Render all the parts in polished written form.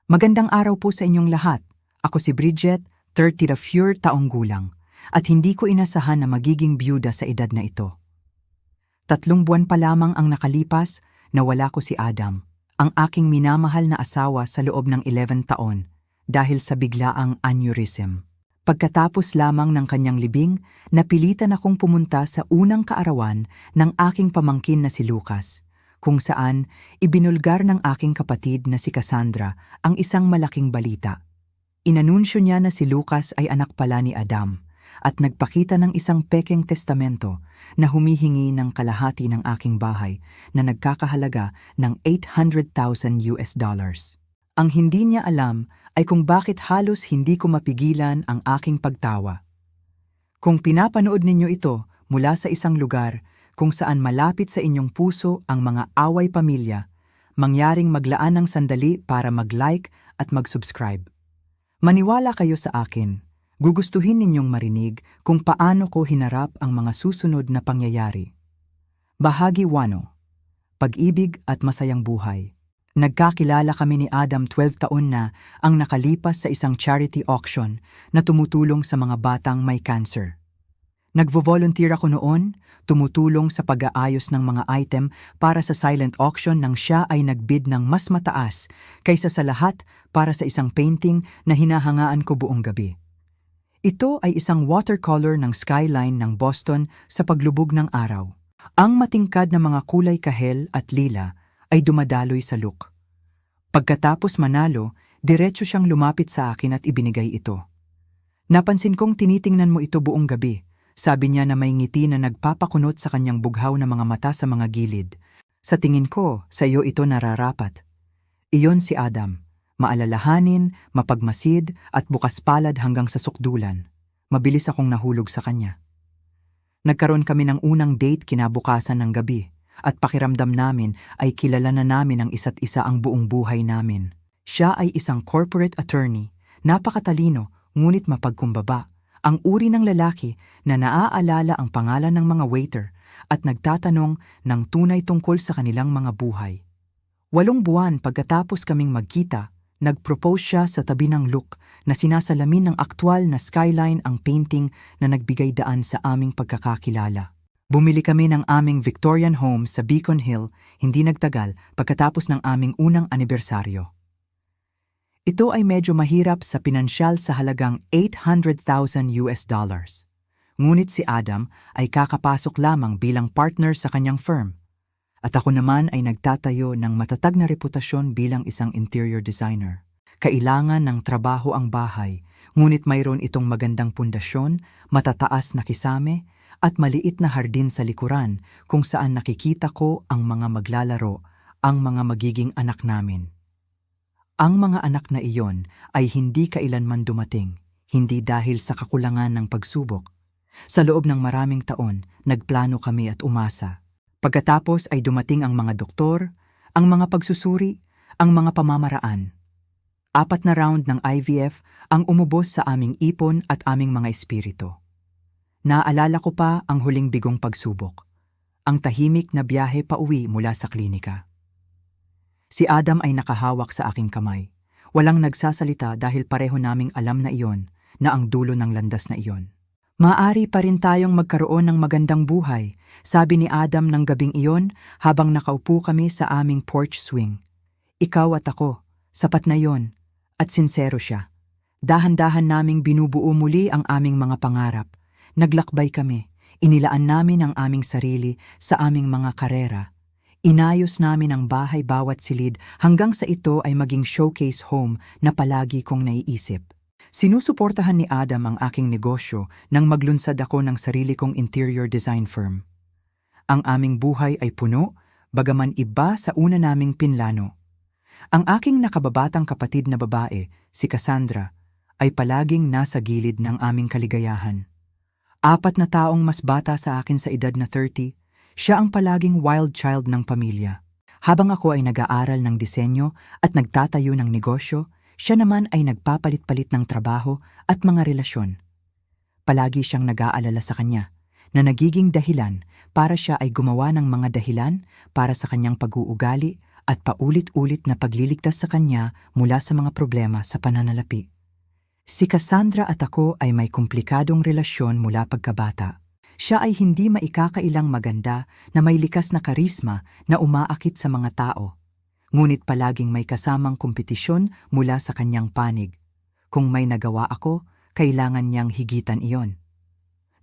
Magandang araw po sa inyong lahat. Ako si Bridget, 34 taong gulang, at hindi ko inasahan na magiging byuda sa edad na ito. 3 buwan pa lamang ang nakalipas, nawala ko si Adam, ang aking minamahal na asawa sa loob ng 11 taon, dahil sa biglaang aneurysm. Pagkatapos lamang ng kanyang libing, napilitan akong pumunta sa unang kaarawan ng aking pamangkin na si Lucas, kung saan ibinulgar ng aking kapatid na si Cassandra ang isang malaking balita. Inanunsyo niya na si Lucas ay anak pala ni Adam at nagpakita ng isang pekeng testamento na humihingi ng kalahati ng aking bahay na nagkakahalaga ng $800,000. Ang hindi niya alam ay kung bakit halos hindi ko mapigilan ang aking pagtawa. Kung pinapanood ninyo ito mula sa isang lugar kung saan malapit sa inyong puso ang mga away pamilya, mangyaring maglaan ng sandali para mag-like at mag-subscribe. Maniwala kayo sa akin, gugustuhin ninyong marinig kung paano ko hinarap ang mga susunod na pangyayari. Bahagi 1. Pag-ibig at masayang buhay. Nagkakilala kami ni Adam 12 taon na ang nakalipas sa isang charity auction na tumutulong sa mga batang may cancer. Nagvo-volunteer ako noon, tumutulong sa pag-aayos ng mga item para sa silent auction nang siya ay nagbid ng mas mataas kaysa sa lahat para sa isang painting na hinahangaan ko buong gabi. Ito ay isang watercolor ng skyline ng Boston sa paglubog ng araw. Ang matingkad na mga kulay kahel at lila ay dumadaloy sa look. Pagkatapos manalo, diretso siyang lumapit sa akin at ibinigay ito. Napansin kong tinitingnan mo ito buong gabi. Sabi niya na may ngiti na nagpapakunot sa kanyang bughaw na mga mata sa mga gilid. Sa tingin ko, sa iyo ito nararapat. Iyon si Adam. Maalalahanin, mapagmasid at bukas palad hanggang sa sukdulan. Mabilis akong nahulog sa kanya. Nagkaroon kami ng unang date kinabukasan ng gabi at pakiramdam namin ay kilala na namin ang isa't isa ang buong buhay namin. Siya ay isang corporate attorney, napakatalino ngunit mapagkumbaba. Ang uri ng lalaki na naaalala ang pangalan ng mga waiter at nagtatanong ng tunay tungkol sa kanilang mga buhay. 8 buwan pagkatapos kaming magkita, nag-propose siya sa tabi ng look na sinasalamin ng aktwal na skyline ang painting na nagbigay daan sa aming pagkakakilala. Bumili kami ng aming Victorian home sa Beacon Hill hindi nagtagal pagkatapos ng aming unang anibersaryo. Ito ay medyo mahirap sa pinansyal sa halagang $800,000. Ngunit si Adam ay kakapasok lamang bilang partner sa kanyang firm. At ako naman ay nagtatayo ng matatag na reputasyon bilang isang interior designer. Kailangan ng trabaho ang bahay, ngunit mayroon itong magandang pundasyon, matataas na kisame, at maliit na hardin sa likuran kung saan nakikita ko ang mga maglalaro, ang mga magiging anak namin. Ang mga anak na iyon ay hindi kailanman dumating, hindi dahil sa kakulangan ng pagsubok. Sa loob ng maraming taon, nagplano kami at umasa. Pagkatapos ay dumating ang mga doktor, ang mga pagsusuri, ang mga pamamaraan. 4 na round ng IVF ang umubos sa aming ipon at aming mga espiritu. Naaalala ko pa ang huling bigong pagsubok, ang tahimik na biyahe pauwi mula sa klinika. Si Adam ay nakahawak sa aking kamay. Walang nagsasalita dahil pareho naming alam na iyon, na ang dulo ng landas na iyon. Maaari pa rin tayong magkaroon ng magandang buhay, sabi ni Adam ng gabing iyon habang nakaupo kami sa aming porch swing. Ikaw at ako, sapat na iyon, at sinsero siya. Dahan-dahan naming binubuo muli ang aming mga pangarap. Naglakbay kami, inilaan namin ang aming sarili sa aming mga karera. Inayos namin ang bahay bawat silid hanggang sa ito ay maging showcase home na palagi kong naiisip. Sinusuportahan ni Adam ang aking negosyo nang maglunsad ako ng sarili kong interior design firm. Ang aming buhay ay puno, bagaman iba sa una naming pinlano. Ang aking nakababatang kapatid na babae, si Cassandra, ay palaging nasa gilid ng aming kaligayahan. 4 na taong mas bata sa akin sa edad na 30, siya ang palaging wild child ng pamilya. Habang ako ay nag-aaral ng disenyo at nagtatayo ng negosyo, siya naman ay nagpapalit-palit ng trabaho at mga relasyon. Palagi siyang nag-aalala sa kanya, na nagiging dahilan para siya ay gumawa ng mga dahilan para sa kanyang pag-uugali at paulit-ulit na pagliligtas sa kanya mula sa mga problema sa pananalapi. Si Cassandra at ako ay may komplikadong relasyon mula pagkabata. Siya ay hindi maikakailang maganda na may likas na karisma na umaakit sa mga tao. Ngunit palaging may kasamang kompetisyon mula sa kanyang panig. Kung may nagawa ako, kailangan niyang higitan iyon.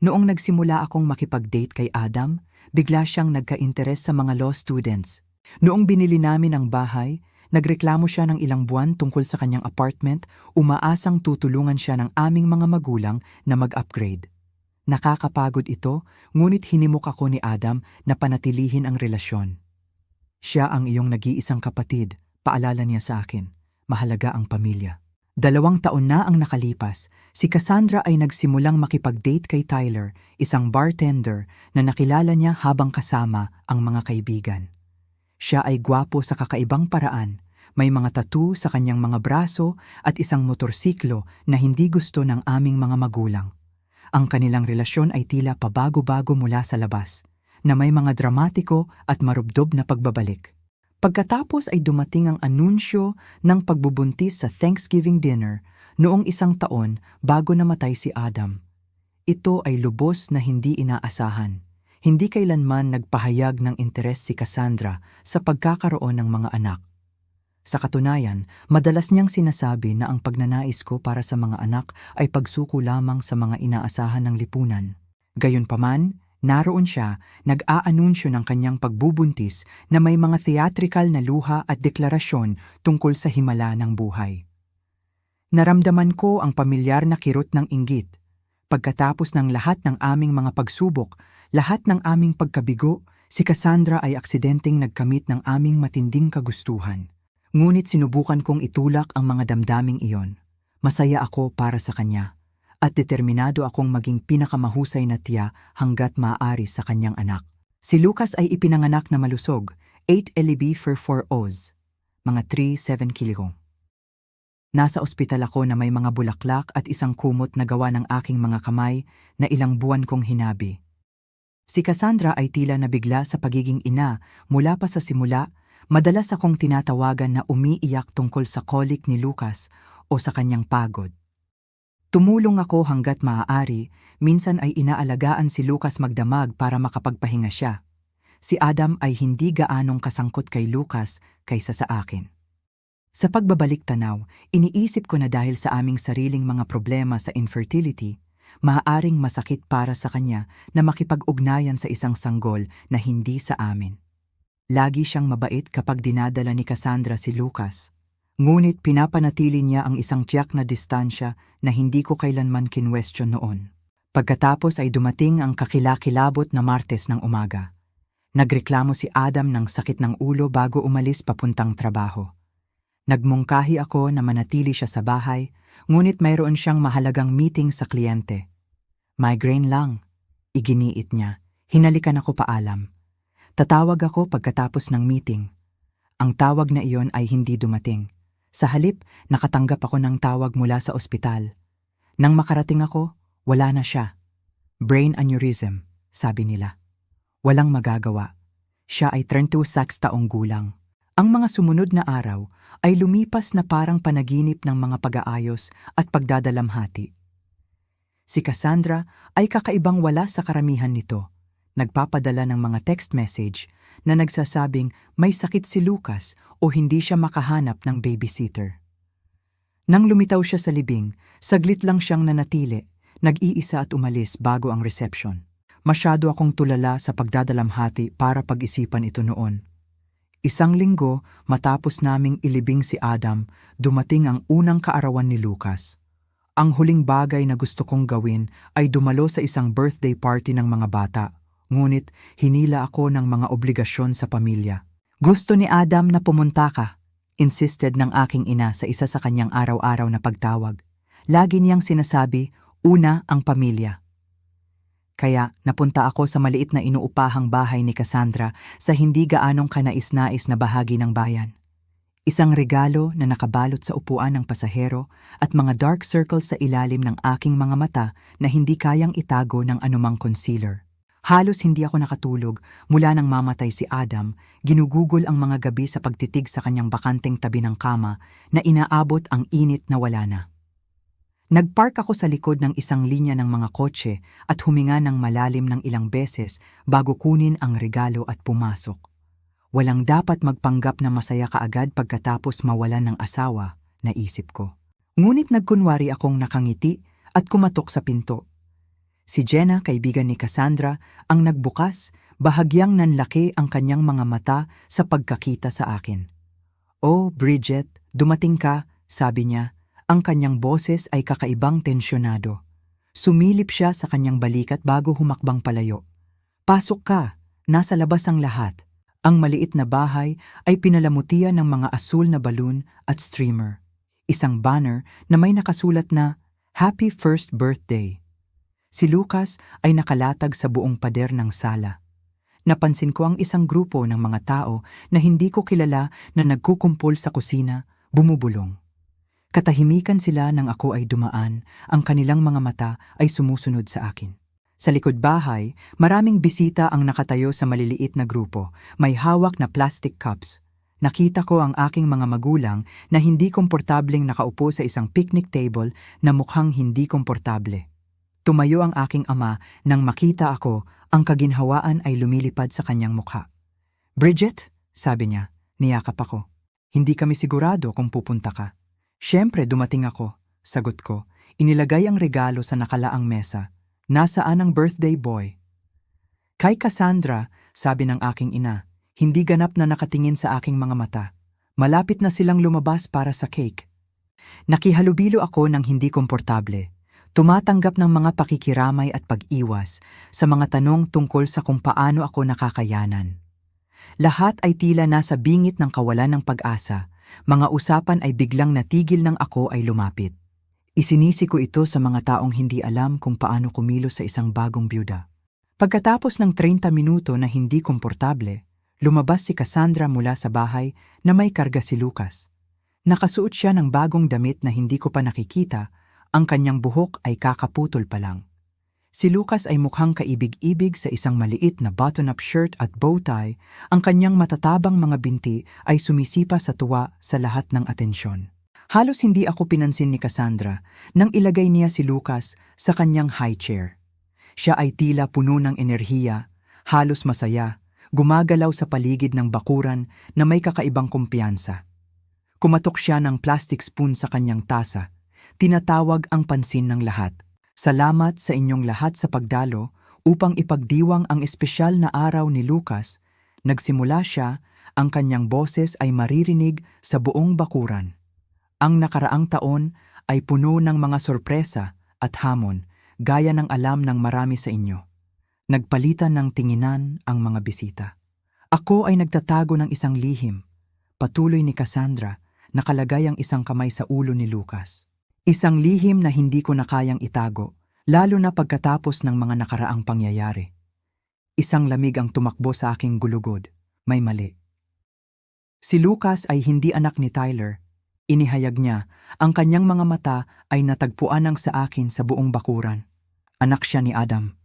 Noong nagsimula akong makipag-date kay Adam, bigla siyang nagka-interes sa mga law students. Noong binili namin ang bahay, nagreklamo siya ng ilang buwan tungkol sa kanyang apartment, umaasang tutulungan siya ng aming mga magulang na mag-upgrade. Nakakapagod ito, ngunit hinimok ako ni Adam na panatilihin ang relasyon. Siya ang iyong nag-iisang kapatid, paalala niya sa akin. Mahalaga ang pamilya. 2 taon na ang nakalipas, si Cassandra ay nagsimulang makipag-date kay Tyler, isang bartender na nakilala niya habang kasama ang mga kaibigan. Siya ay gwapo sa kakaibang paraan, may mga tattoo sa kanyang mga braso at isang motorsiklo na hindi gusto ng aming mga magulang. Ang kanilang relasyon ay tila pabago-bago mula sa labas, na may mga dramatiko at marubdob na pagbabalik. Pagkatapos ay dumating ang anunsyo ng pagbubuntis sa Thanksgiving dinner noong 1 taon bago namatay si Adam. Ito ay lubos na hindi inaasahan. Hindi kailanman nagpahayag ng interes si Cassandra sa pagkakaroon ng mga anak. Sa katunayan, madalas niyang sinasabi na ang pagnanais ko para sa mga anak ay pagsuko lamang sa mga inaasahan ng lipunan. Gayunpaman, naroon siya, nag-aanunsyo ng kanyang pagbubuntis na may mga theatrical na luha at deklarasyon tungkol sa himala ng buhay. Naramdaman ko ang pamilyar na kirot ng inggit. Pagkatapos ng lahat ng aming mga pagsubok, lahat ng aming pagkabigo, si Cassandra ay aksidenteng nagkamit ng aming matinding kagustuhan. Ngunit sinubukan kong itulak ang mga damdaming iyon. Masaya ako para sa kanya, at determinado akong maging pinakamahusay na tiya hanggat maaari sa kanyang anak. Si Lucas ay ipinanganak na malusog, 8 LB for 4 O's, mga 3-7 kilo. Nasa ospital ako na may mga bulaklak at isang kumot na gawa ng aking mga kamay na ilang buwan kong hinabi. Si Cassandra ay tila nabigla sa pagiging ina mula pa sa simula. Madalas akong tinatawagan na umiiyak tungkol sa colic ni Lucas o sa kanyang pagod. Tumulong ako hanggat maaari, minsan ay inaalagaan si Lucas magdamag para makapagpahinga siya. Si Adam ay hindi gaanong kasangkot kay Lucas kaysa sa akin. Sa pagbabalik tanaw, iniisip ko na dahil sa aming sariling mga problema sa infertility, maaaring masakit para sa kanya na makipag-ugnayan sa isang sanggol na hindi sa amin. Lagi siyang mabait kapag dinadala ni Cassandra si Lucas. Ngunit pinapanatili niya ang isang tiyak na distansya na hindi ko kailanman kinwestiyon noon. Pagkatapos ay dumating ang kakilakilabot na Martes ng umaga. Nagreklamo si Adam ng sakit ng ulo bago umalis papuntang trabaho. Nagmungkahi ako na manatili siya sa bahay, ngunit mayroon siyang mahalagang meeting sa kliyente. Migraine lang, iginiit niya. Hinalikan ako paalam. Tatawag ako pagkatapos ng meeting. Ang tawag na iyon ay hindi dumating. Sa halip, nakatanggap ako ng tawag mula sa ospital. Nang makarating ako, wala na siya. Brain aneurysm, sabi nila. Walang magagawa. Siya ay 36 taong gulang. Ang mga sumunod na araw ay lumipas na parang panaginip ng mga pag-aayos at pagdadalamhati. Si Cassandra ay kakaibang wala sa karamihan nito. Nagpapadala ng mga text message na nagsasabing may sakit si Lucas o hindi siya makahanap ng babysitter. Nang lumitaw siya sa libing, saglit lang siyang nanatili, nag-iisa at umalis bago ang reception. Masyado akong tulala sa pagdadalamhati para pag-isipan ito noon. 1 linggo matapos naming ilibing si Adam, dumating ang unang kaarawan ni Lucas. Ang huling bagay na gusto kong gawin ay dumalo sa isang birthday party ng mga bata. Ngunit hinila ako ng mga obligasyon sa pamilya. Gusto ni Adam na pumunta ka, insisted ng aking ina sa isa sa kanyang araw-araw na pagtawag. Lagi niyang sinasabi, una ang pamilya. Kaya napunta ako sa maliit na inuupahang bahay ni Cassandra sa hindi gaanong kanais-nais na bahagi ng bayan. Isang regalo na nakabalot sa upuan ng pasahero at mga dark circles sa ilalim ng aking mga mata na hindi kayang itago ng anumang concealer. Halos hindi ako nakatulog mula nang mamatay si Adam, ginugugol ang mga gabi sa pagtitig sa kanyang bakanteng tabi ng kama na inaabot ang init na wala na. Nagpark ako sa likod ng isang linya ng mga kotse at huminga ng malalim ng ilang beses bago kunin ang regalo at pumasok. Walang dapat magpanggap na masaya kaagad pagkatapos mawalan ng asawa, naisip ko. Ngunit nagkunwari akong nakangiti at kumatok sa pinto. Si Jenna, kaibigan ni Cassandra, ang nagbukas, bahagyang nanlaki ang kanyang mga mata sa pagkakita sa akin. "Oh, Bridget, dumating ka," sabi niya. Ang kanyang boses ay kakaibang tensyonado. Sumilip siya sa kanyang balikat bago humakbang palayo. "Pasok ka, nasa labas ang lahat." Ang maliit na bahay ay pinalamutian ng mga asul na balloon at streamer. Isang banner na may nakasulat na, "Happy First Birthday." Si Lucas ay nakalatag sa buong pader ng sala. Napansin ko ang isang grupo ng mga tao na hindi ko kilala na nagkukumpol sa kusina, bumubulong. Katahimikan sila nang ako ay dumaan, ang kanilang mga mata ay sumusunod sa akin. Sa likod bahay, maraming bisita ang nakatayo sa maliliit na grupo, may hawak na plastic cups. Nakita ko ang aking mga magulang na hindi komportableng nakaupo sa isang picnic table na mukhang hindi komportable. Tumayo ang aking ama nang makita ako, ang kaginhawaan ay lumilipad sa kanyang mukha. "Bridget," sabi niya, niyakap ako. "Hindi kami sigurado kung pupunta ka." "Siyempre dumating ako," sagot ko. Inilagay ang regalo sa nakalaang mesa. "Nasaan ang birthday boy?" "Kay Cassandra," sabi ng aking ina. Hindi ganap na nakatingin sa aking mga mata. Malapit na silang lumabas para sa cake. Nakihalubilo ako ng hindi komportable. Tumatanggap ng mga pakikiramay at pag-iwas sa mga tanong tungkol sa kung paano ako nakakayanan. Lahat ay tila nasa bingit ng kawalan ng pag-asa. Mga usapan ay biglang natigil nang ako ay lumapit. Isinisi ko ito sa mga taong hindi alam kung paano kumilos sa isang bagong byuda. Pagkatapos ng 30 minuto na hindi komportable, lumabas si Cassandra mula sa bahay na may karga si Lucas. Nakasuot siya ng bagong damit na hindi ko pa nakikita. Ang kanyang buhok ay kakaputol pa lang. Si Lucas ay mukhang kaibig-ibig sa isang maliit na button-up shirt at bow tie. Ang kanyang matatabang mga binti ay sumisipa sa tuwa sa lahat ng atensyon. Halos hindi ako pinansin ni Cassandra nang ilagay niya si Lucas sa kanyang high chair. Siya ay tila puno ng enerhiya, halos masaya, gumagalaw sa paligid ng bakuran na may kakaibang kumpiyansa. Kumatok siya ng plastic spoon sa kanyang tasa. Tinatawag ang pansin ng lahat. "Salamat sa inyong lahat sa pagdalo upang ipagdiwang ang espesyal na araw ni Lucas." Nagsimula siya, ang kanyang boses ay maririnig sa buong bakuran. "Ang nakaraang taon ay puno ng mga sorpresa at hamon, gaya ng alam ng marami sa inyo." Nagpalitan ng tinginan ang mga bisita. "Ako ay nagtatago ng isang lihim," patuloy ni Cassandra, nakalagay ang isang kamay sa ulo ni Lucas. "Isang lihim na hindi ko na kayang itago, lalo na pagkatapos ng mga nakaraang pangyayari." Isang lamig ang tumakbo sa aking gulugod. May mali. Si Lucas ay hindi anak ni Tyler. Inihayag niya, ang kanyang mga mata ay natagpuan ng sa akin sa buong bakuran. Anak siya ni Adam.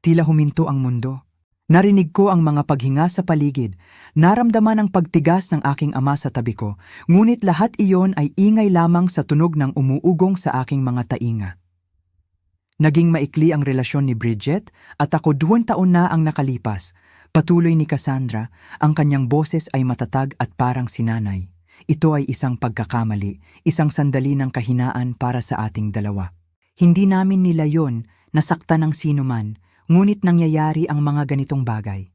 Tila huminto ang mundo. Narinig ko ang mga paghinga sa paligid. Naramdaman ang pagtigas ng aking ama sa tabi ko, ngunit lahat iyon ay ingay lamang sa tunog ng umuugong sa aking mga tainga. Naging maikli ang relasyon ni Bridget at ako 2 taon na ang nakalipas. Patuloy ni Cassandra, ang kanyang boses ay matatag at parang sinanay. Ito ay isang pagkakamali, isang sandali ng kahinaan para sa ating dalawa. Hindi namin nilayon na saktan ng sinuman, ngunit nangyayari ang mga ganitong bagay.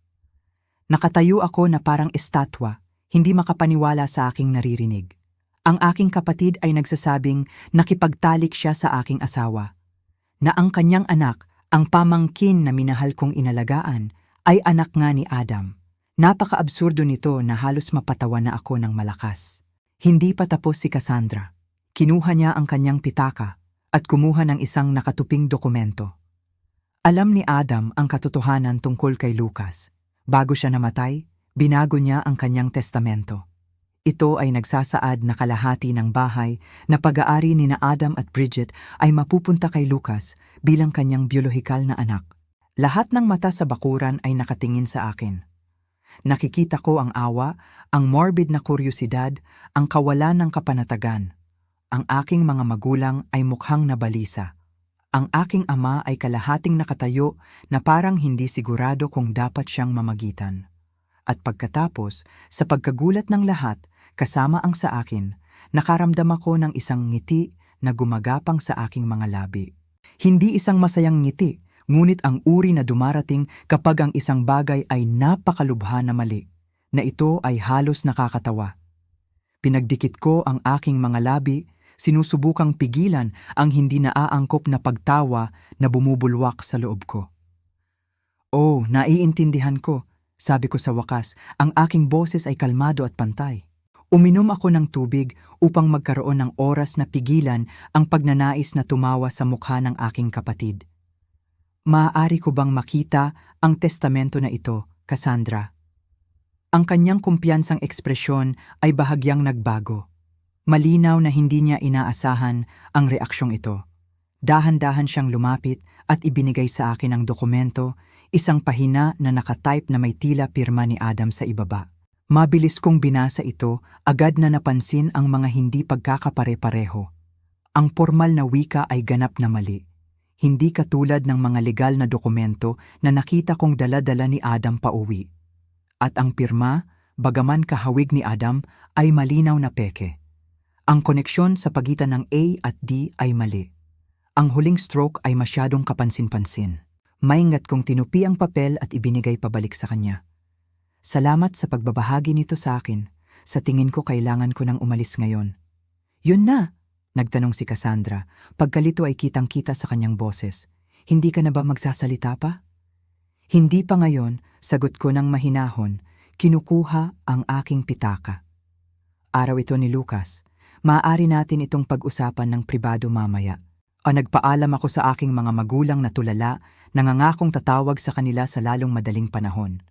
Nakatayo ako na parang estatwa, hindi makapaniwala sa aking naririnig. Ang aking kapatid ay nagsasabing nakipagtalik siya sa aking asawa, na ang kanyang anak, ang pamangkin na minahal kong inalagaan, ay anak nga ni Adam. Napaka-absurdo nito na halos mapatawa na ako ng malakas. Hindi pa tapos si Cassandra. Kinuha niya ang kanyang pitaka at kumuha ng isang nakatuping dokumento. Alam ni Adam ang katotohanan tungkol kay Lucas. Bago siya namatay, binago niya ang kanyang testamento. Ito ay nagsasaad na kalahati ng bahay na pag-aari ni na Adam at Bridget ay mapupunta kay Lucas bilang kanyang biolohikal na anak. Lahat ng mata sa bakuran ay nakatingin sa akin. Nakikita ko ang awa, ang morbid na kuryosidad, ang kawalan ng kapanatagan. Ang aking mga magulang ay mukhang nabalisa. Ang aking ama ay kalahating nakatayo na parang hindi sigurado kung dapat siyang mamagitan. At pagkatapos, sa pagkagulat ng lahat, kasama ang sa akin, nakaramdam ako ng isang ngiti na gumagapang sa aking mga labi. Hindi isang masayang ngiti, ngunit ang uri na dumarating kapag ang isang bagay ay napakalubha na mali, na ito ay halos nakakatawa. Pinagdikit ko ang aking mga labi, sinusubukang pigilan ang hindi naaangkop na pagtawa na bumubulwak sa loob ko. Oh, naiintindihan ko, sabi ko sa wakas, ang aking boses ay kalmado at pantay. Uminom ako ng tubig upang magkaroon ng oras na pigilan ang pagnanais na tumawa sa mukha ng aking kapatid. Maaari ko bang makita ang testamento na ito, Cassandra? Ang kanyang kumpiyansang ekspresyon ay bahagyang nagbago. Malinaw na hindi niya inaasahan ang reaksyong ito. Dahan-dahan siyang lumapit at ibinigay sa akin ang dokumento, isang pahina na nakatype na may tila pirma ni Adam sa ibaba. Mabilis kong binasa ito, agad na napansin ang mga hindi pagkakapare-pareho. Ang formal na wika ay ganap na mali. Hindi katulad ng mga legal na dokumento na nakita kong dala-dala ni Adam pauwi. At ang pirma, bagaman kahawig ni Adam, ay malinaw na peke. Ang koneksyon sa pagitan ng A at D ay mali. Ang huling stroke ay masyadong kapansin-pansin. Maingat kong tinupi ang papel at ibinigay pabalik sa kanya. Salamat sa pagbabahagi nito sa akin. Sa tingin ko kailangan ko nang umalis ngayon. Yun na, nagtanong si Cassandra. Pagkalito ay kitang-kita sa kanyang boses. Hindi ka na ba magsasalita pa? Hindi pa ngayon, sagot ko ng mahinahon. Kinukuha ang aking pitaka. Araw ito ni Lucas. Maaari natin itong pag-usapan ng pribado mamaya. Nagpaalam ako sa aking mga magulang na tulala, nangangakong tatawag sa kanila sa lalong madaling panahon.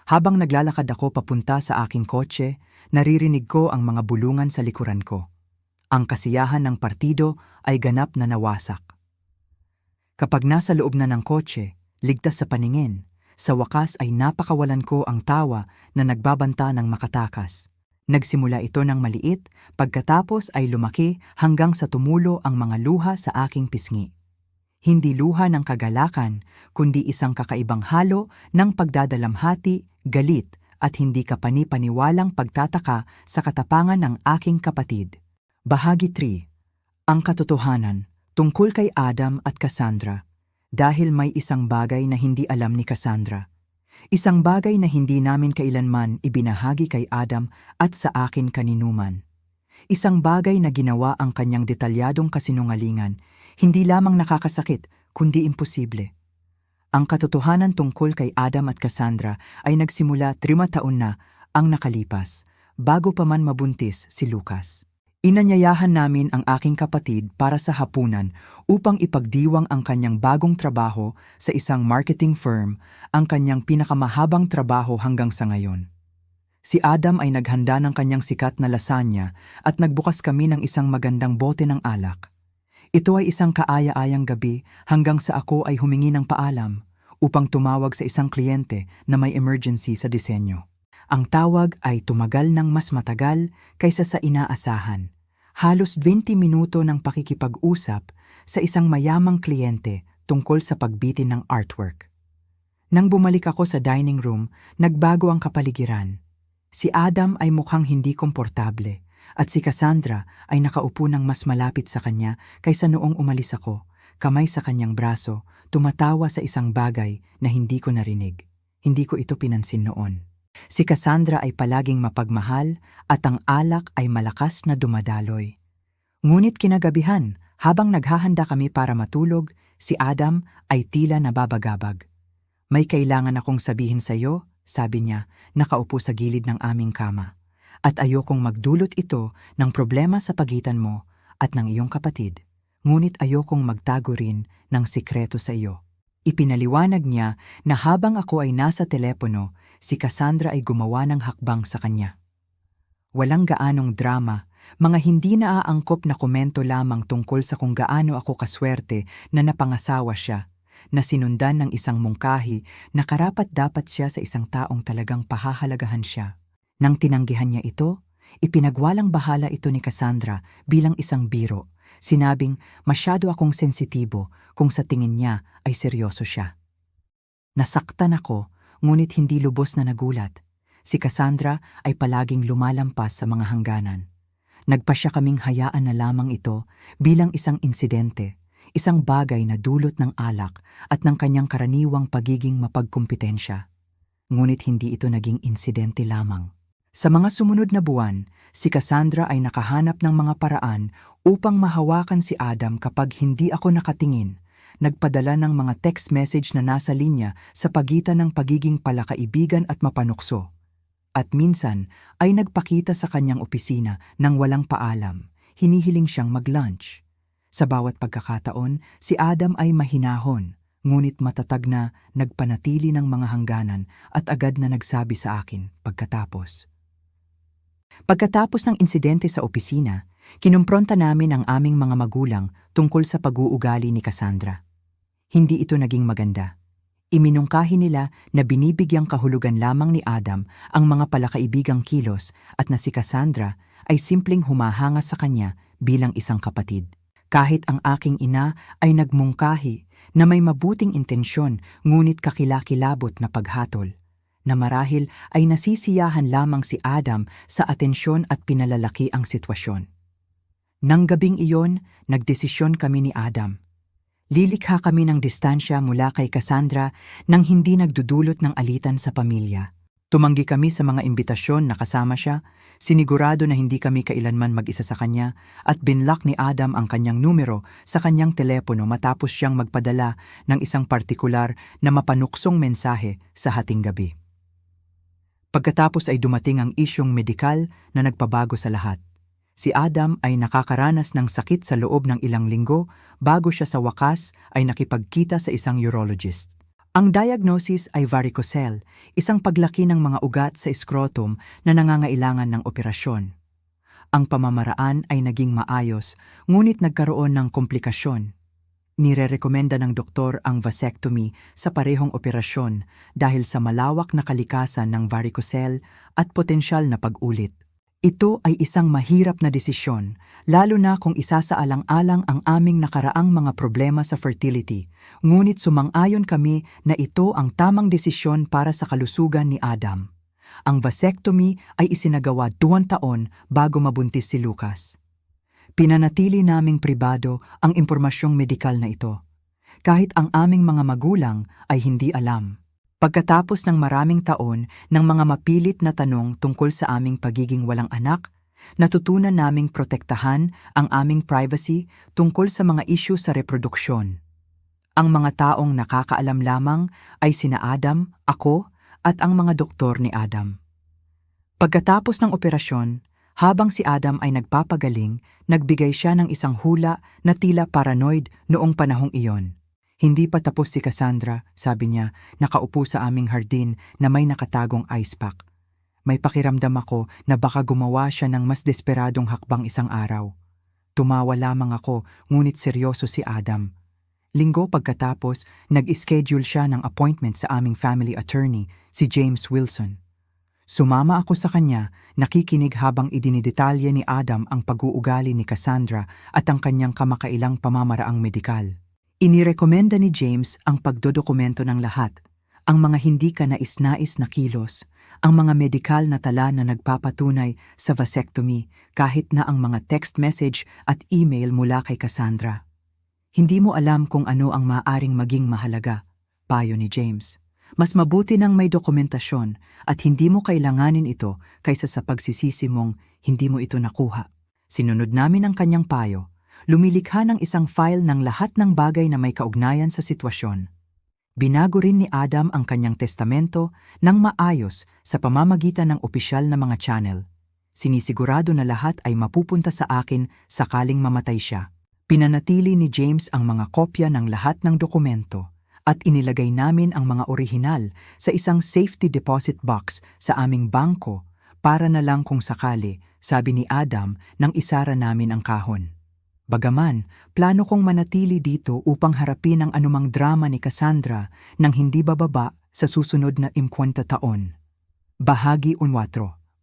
Habang naglalakad ako papunta sa aking kotse, naririnig ko ang mga bulungan sa likuran ko. Ang kasiyahan ng partido ay ganap na nawasak. Kapag nasa loob na ng kotse, ligtas sa paningin, sa wakas ay napakawalan ko ang tawa na nagbabanta ng makatakas. Nagsimula ito ng maliit, pagkatapos ay lumaki hanggang sa tumulo ang mga luha sa aking pisngi. Hindi luha ng kagalakan, kundi isang kakaibang halo ng pagdadalamhati, galit at hindi kapani-paniwalang pagtataka sa katapangan ng aking kapatid. Bahagi 3. Ang katotohanan tungkol kay Adam at Cassandra. Dahil may isang bagay na hindi alam ni Cassandra. Isang bagay na hindi namin kailanman ibinahagi kay Adam at sa akin kaninuman. Isang bagay na ginawa ang kanyang detalyadong kasinungalingan, hindi lamang nakakasakit, kundi imposible. Ang katotohanan tungkol kay Adam at Cassandra ay nagsimula 3 taon na ang nakalipas, bago pa man mabuntis si Lucas. Inanyayahan namin ang aking kapatid para sa hapunan upang ipagdiwang ang kanyang bagong trabaho sa isang marketing firm, ang kanyang pinakamahabang trabaho hanggang sa ngayon. Si Adam ay naghanda ng kanyang sikat na lasagna at nagbukas kami ng isang magandang bote ng alak. Ito ay isang kaaya-ayang gabi hanggang sa ako ay humingi ng paalam upang tumawag sa isang kliyente na may emergency sa disenyo. Ang tawag ay tumagal ng mas matagal kaysa sa inaasahan. Halos 20 minuto ng pakikipag-usap sa isang mayamang kliyente tungkol sa pagbitin ng artwork. Nang bumalik ako sa dining room, nagbago ang kapaligiran. Si Adam ay mukhang hindi komportable at si Cassandra ay nakaupo ng mas malapit sa kanya kaysa noong umalis ako, kamay sa kanyang braso, tumatawa sa isang bagay na hindi ko narinig. Hindi ko ito pinansin noon. Si Cassandra ay palaging mapagmahal at ang alak ay malakas na dumadaloy. Ngunit kinagabihan, habang naghahanda kami para matulog, si Adam ay tila nababagabag. May kailangan akong sabihin sa iyo, sabi niya, nakaupo sa gilid ng aming kama. At ayokong magdulot ito ng problema sa pagitan mo at ng iyong kapatid. Ngunit ayokong magtago rin ng sikreto sa iyo. Ipinaliwanag niya na habang ako ay nasa telepono, si Cassandra ay gumawa ng hakbang sa kanya. Walang gaanong drama, mga hindi naaangkop na komento lamang tungkol sa kung gaano ako kaswerte na napangasawa siya. na sinundan ng isang mungkahi na karapat-dapat siya sa isang taong talagang pahahalagahan siya. Nang tinanggihan niya ito, ipinagwalang bahala ito ni Cassandra bilang isang biro. Sinabing masyado akong sensitibo kung sa tingin niya ay seryoso siya. Nasaktan ako, ngunit hindi lubos na nagulat. Si Cassandra ay palaging lumalampas sa mga hangganan. Nagpa siya kaming hayaan na lamang ito bilang isang insidente, isang bagay na dulot ng alak at ng kanyang karaniwang pagiging mapagkumpetensya. Ngunit hindi ito naging insidente lamang. Sa mga sumunod na buwan, si Cassandra ay nakahanap ng mga paraan upang mahawakan si Adam kapag hindi ako nakatingin. Nagpadala ng mga text message na nasa linya sa pagitan ng pagiging palakaibigan at mapanukso. At minsan ay nagpakita sa kanyang opisina nang walang paalam, hinihiling siyang mag-lunch. Sa bawat pagkakataon, si Adam ay mahinahon, ngunit matatag na nagpanatili ng mga hangganan at agad na nagsabi sa akin pagkatapos. Pagkatapos ng insidente sa opisina, kinumpronta namin ang aming mga magulang tungkol sa pag-uugali ni Cassandra. Hindi ito naging maganda. Iminungkahi nila na binibigyang kahulugan lamang ni Adam ang mga palakaibigang kilos at na si Cassandra ay simpleng humahanga sa kanya bilang isang kapatid. Kahit ang aking ina ay nagmungkahi na may mabuting intensyon ngunit kakilakilabot na paghatol, na marahil ay nasisiyahan lamang si Adam sa atensyon at pinalalaki ang sitwasyon. Nang gabing iyon, nagdesisyon kami ni Adam. Lilikha kami ng distansya mula kay Cassandra nang hindi nagdudulot ng alitan sa pamilya. Tumanggi kami sa mga imbitasyon na kasama siya, sinigurado na hindi kami kailanman mag-isa sa kanya, at binlock ni Adam ang kanyang numero sa kanyang telepono matapos siyang magpadala ng isang partikular na mapanuksong mensahe sa hating gabi. Pagkatapos ay dumating ang isyong medikal na nagpabago sa lahat. Si Adam ay nakakaranas ng sakit sa loob ng ilang linggo bago siya sa wakas ay nakipagkita sa isang urologist. Ang diagnosis ay varicocele, isang paglaki ng mga ugat sa scrotum na nangangailangan ng operasyon. Ang pamamaraan ay naging maayos, ngunit nagkaroon ng komplikasyon. Nirerekomenda ng doktor ang vasectomy sa parehong operasyon dahil sa malawak na kalikasan ng varicocele at potensyal na pag-ulit. Ito ay isang mahirap na desisyon, lalo na kung isasaalang-alang ang aming nakaraang mga problema sa fertility, ngunit sumang-ayon kami na ito ang tamang desisyon para sa kalusugan ni Adam. Ang vasectomy ay isinagawa 2 taon bago mabuntis si Lucas. Pinanatili naming pribado ang impormasyong medikal na ito, kahit ang aming mga magulang ay hindi alam. Pagkatapos ng maraming taon ng mga mapilit na tanong tungkol sa aming pagiging walang anak, natutunan naming protektahan ang aming privacy tungkol sa mga isyu sa reproduksyon. Ang mga taong nakakaalam lamang ay sina Adam, ako, at ang mga doktor ni Adam. Pagkatapos ng operasyon, habang si Adam ay nagpapagaling, nagbigay siya ng isang hula na tila paranoid noong panahong iyon. Hindi pa tapos si Cassandra, sabi niya, nakaupo sa aming hardin na may nakatagong ice pack. May pakiramdam ako na baka gumawa siya ng mas desperadong hakbang isang araw. Tumawa lamang ako, ngunit seryoso si Adam. Linggo pagkatapos, nag-schedule siya ng appointment sa aming family attorney, si James Wilson. Sumama ako sa kanya, nakikinig habang idinidetalye ni Adam ang pag-uugali ni Cassandra at ang kanyang kamakailang pamamaraang medikal. Inirekomenda ni James ang pagdodokumento ng lahat, ang mga hindi ka nais-nais na kilos, ang mga medikal na tala na nagpapatunay sa vasectomy kahit na ang mga text message at email mula kay Cassandra. Hindi mo alam kung ano ang maaaring maging mahalaga, payo ni James. Mas mabuti nang may dokumentasyon at hindi mo kailanganin ito kaysa sa pagsisisi mong hindi mo ito nakuha. Sinunod namin ang kanyang payo. Lumilikha ng isang file ng lahat ng bagay na may kaugnayan sa sitwasyon. Binago rin ni Adam ang kanyang testamento ng maayos sa pamamagitan ng opisyal na mga channel. Sinisigurado na lahat ay mapupunta sa akin sakaling mamatay siya. Pinanatili ni James ang mga kopya ng lahat ng dokumento at inilagay namin ang mga orihinal sa isang safety deposit box sa aming bangko para na lang kung sakali, sabi ni Adam nang isara namin ang kahon. Bagaman, plano kong manatili dito upang harapin ang anumang drama ni Cassandra nang hindi bababa sa susunod na 50 taon. Bahagi 4.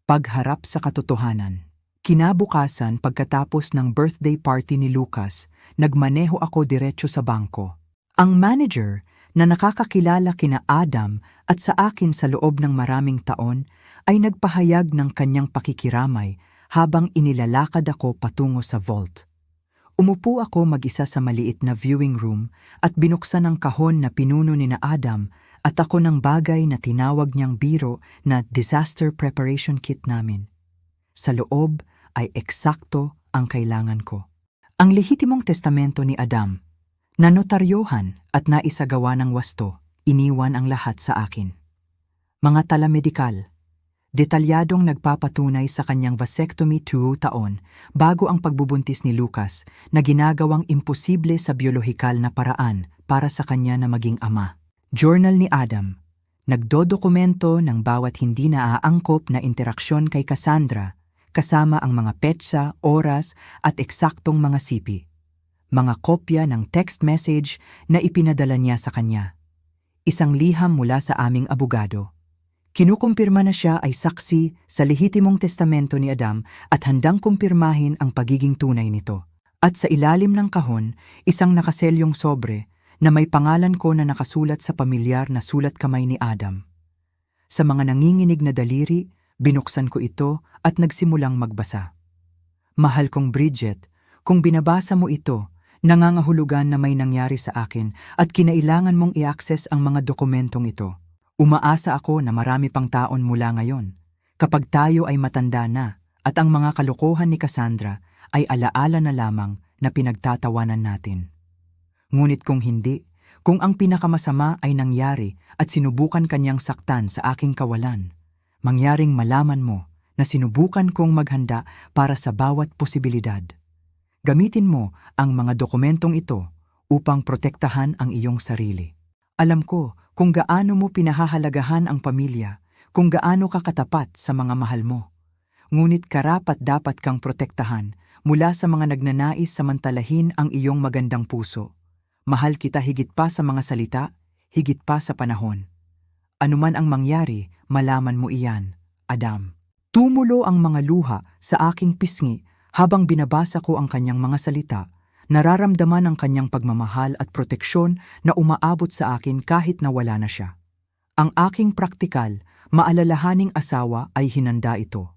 Pagharap sa katotohanan. Kinabukasan pagkatapos ng birthday party ni Lucas, nagmaneho ako diretso sa bangko. Ang manager na nakakakilala kina Adam at sa akin sa loob ng maraming taon ay nagpahayag ng kanyang pakikiramay habang inilalakad ako patungo sa vault. Umupo ako mag-isa sa maliit na viewing room at binuksan ang kahon na pinuno ni na Adam at ako ng bagay na tinawag niyang biro na disaster preparation kit namin. Sa loob ay eksakto ang kailangan ko. Ang lehitimong testamento ni Adam, na notaryohan at naisagawa ng wasto, iniwan ang lahat sa akin. Mga tala medikal, detalyadong nagpapatunay sa kanyang vasectomy 2 taon bago ang pagbubuntis ni Lucas na ginagawang imposible sa biolohikal na paraan para sa kanya na maging ama. Journal ni Adam, nagdodokumento ng bawat hindi naaangkop na interaksyon kay Cassandra kasama ang mga petsa, oras at eksaktong mga sipi. Mga kopya ng text message na ipinadala niya sa kanya. Isang liham mula sa aming abogado. Kinukumpirma na siya ay saksi sa lehitimong testamento ni Adam at handang kumpirmahin ang pagiging tunay nito. At sa ilalim ng kahon, isang nakaselyong sobre na may pangalan ko na nakasulat sa pamilyar na sulat kamay ni Adam. Sa mga nanginginig na daliri, binuksan ko ito at nagsimulang magbasa. Mahal kong Bridget, kung binabasa mo ito, nangangahulugan na may nangyari sa akin at kinailangan mong i-access ang mga dokumentong ito. Umaasa ako na marami pang taon mula ngayon, kapag tayo ay matanda na at ang mga kalokohan ni Cassandra ay alaala na lamang na pinagtatawanan natin. Ngunit kung hindi, kung ang pinakamasama ay nangyari at sinubukan kanyang saktan sa aking kawalan, mangyaring malaman mo na sinubukan kong maghanda para sa bawat posibilidad. Gamitin mo ang mga dokumentong ito upang protektahan ang iyong sarili. Alam ko kung gaano mo pinahahalagahan ang pamilya, kung gaano ka katapat sa mga mahal mo. Ngunit karapat-dapat kang protektahan mula sa mga nagnanais samantalahin ang iyong magandang puso. Mahal kita higit pa sa mga salita, higit pa sa panahon. Anuman ang mangyari, malaman mo iyan, Adam. Tumulo ang mga luha sa aking pisngi habang binabasa ko ang kanyang mga salita. Nararamdaman ang kanyang pagmamahal at proteksyon na umaabot sa akin kahit na wala na siya. Ang aking praktikal, maalalahaning asawa ay hinanda ito.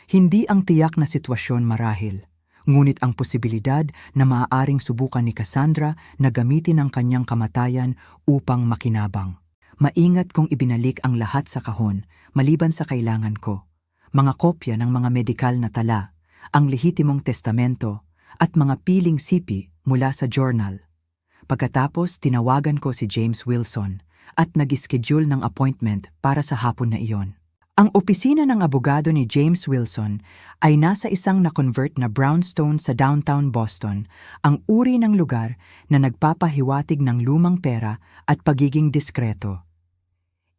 Hindi ang tiyak na sitwasyon marahil, ngunit ang posibilidad na maaaring subukan ni Cassandra na gamitin ang kanyang kamatayan upang makinabang. Maingat kong ibinalik ang lahat sa kahon, maliban sa kailangan ko. Mga kopya ng mga medikal na tala, ang lehitimong testamento, at mga piling sipi mula sa journal. Pagkatapos, tinawagan ko si James Wilson at nag-schedule ng appointment para sa hapon na iyon. Ang opisina ng abogado ni James Wilson ay nasa isang na-convert na brownstone sa downtown Boston, ang uri ng lugar na nagpapahiwatig ng lumang pera at pagiging diskreto.